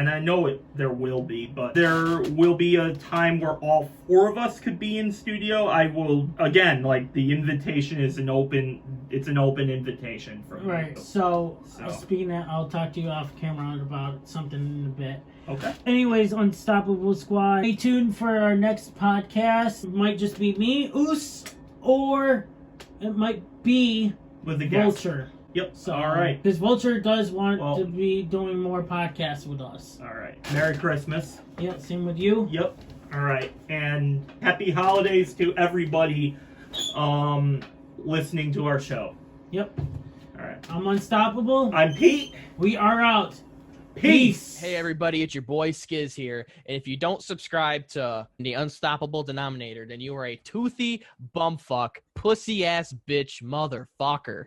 I know there will be, but there will be a time where all four of us could be in studio. I will, again, like, the invitation is an open invitation for me. Right. So speaking of that, I'll talk to you off camera about something in a bit. Okay. Anyways, Unstoppable Squad, stay tuned for our next podcast. It might just be me, Oos, or it might be with the guest. Vulture. Yep. So, all right. Because Vulture does want to be doing more podcasts with us. All right. Merry Christmas. Yep. Same with you. Yep. All right. And happy holidays to everybody listening to our show. Yep. All right. I'm Unstoppable. I'm Pete. We are out. Peace. Hey everybody, it's your boy Skiz here, and if you don't subscribe to the Unstoppable Denominator, then you are a toothy bumfuck, pussy ass bitch motherfucker.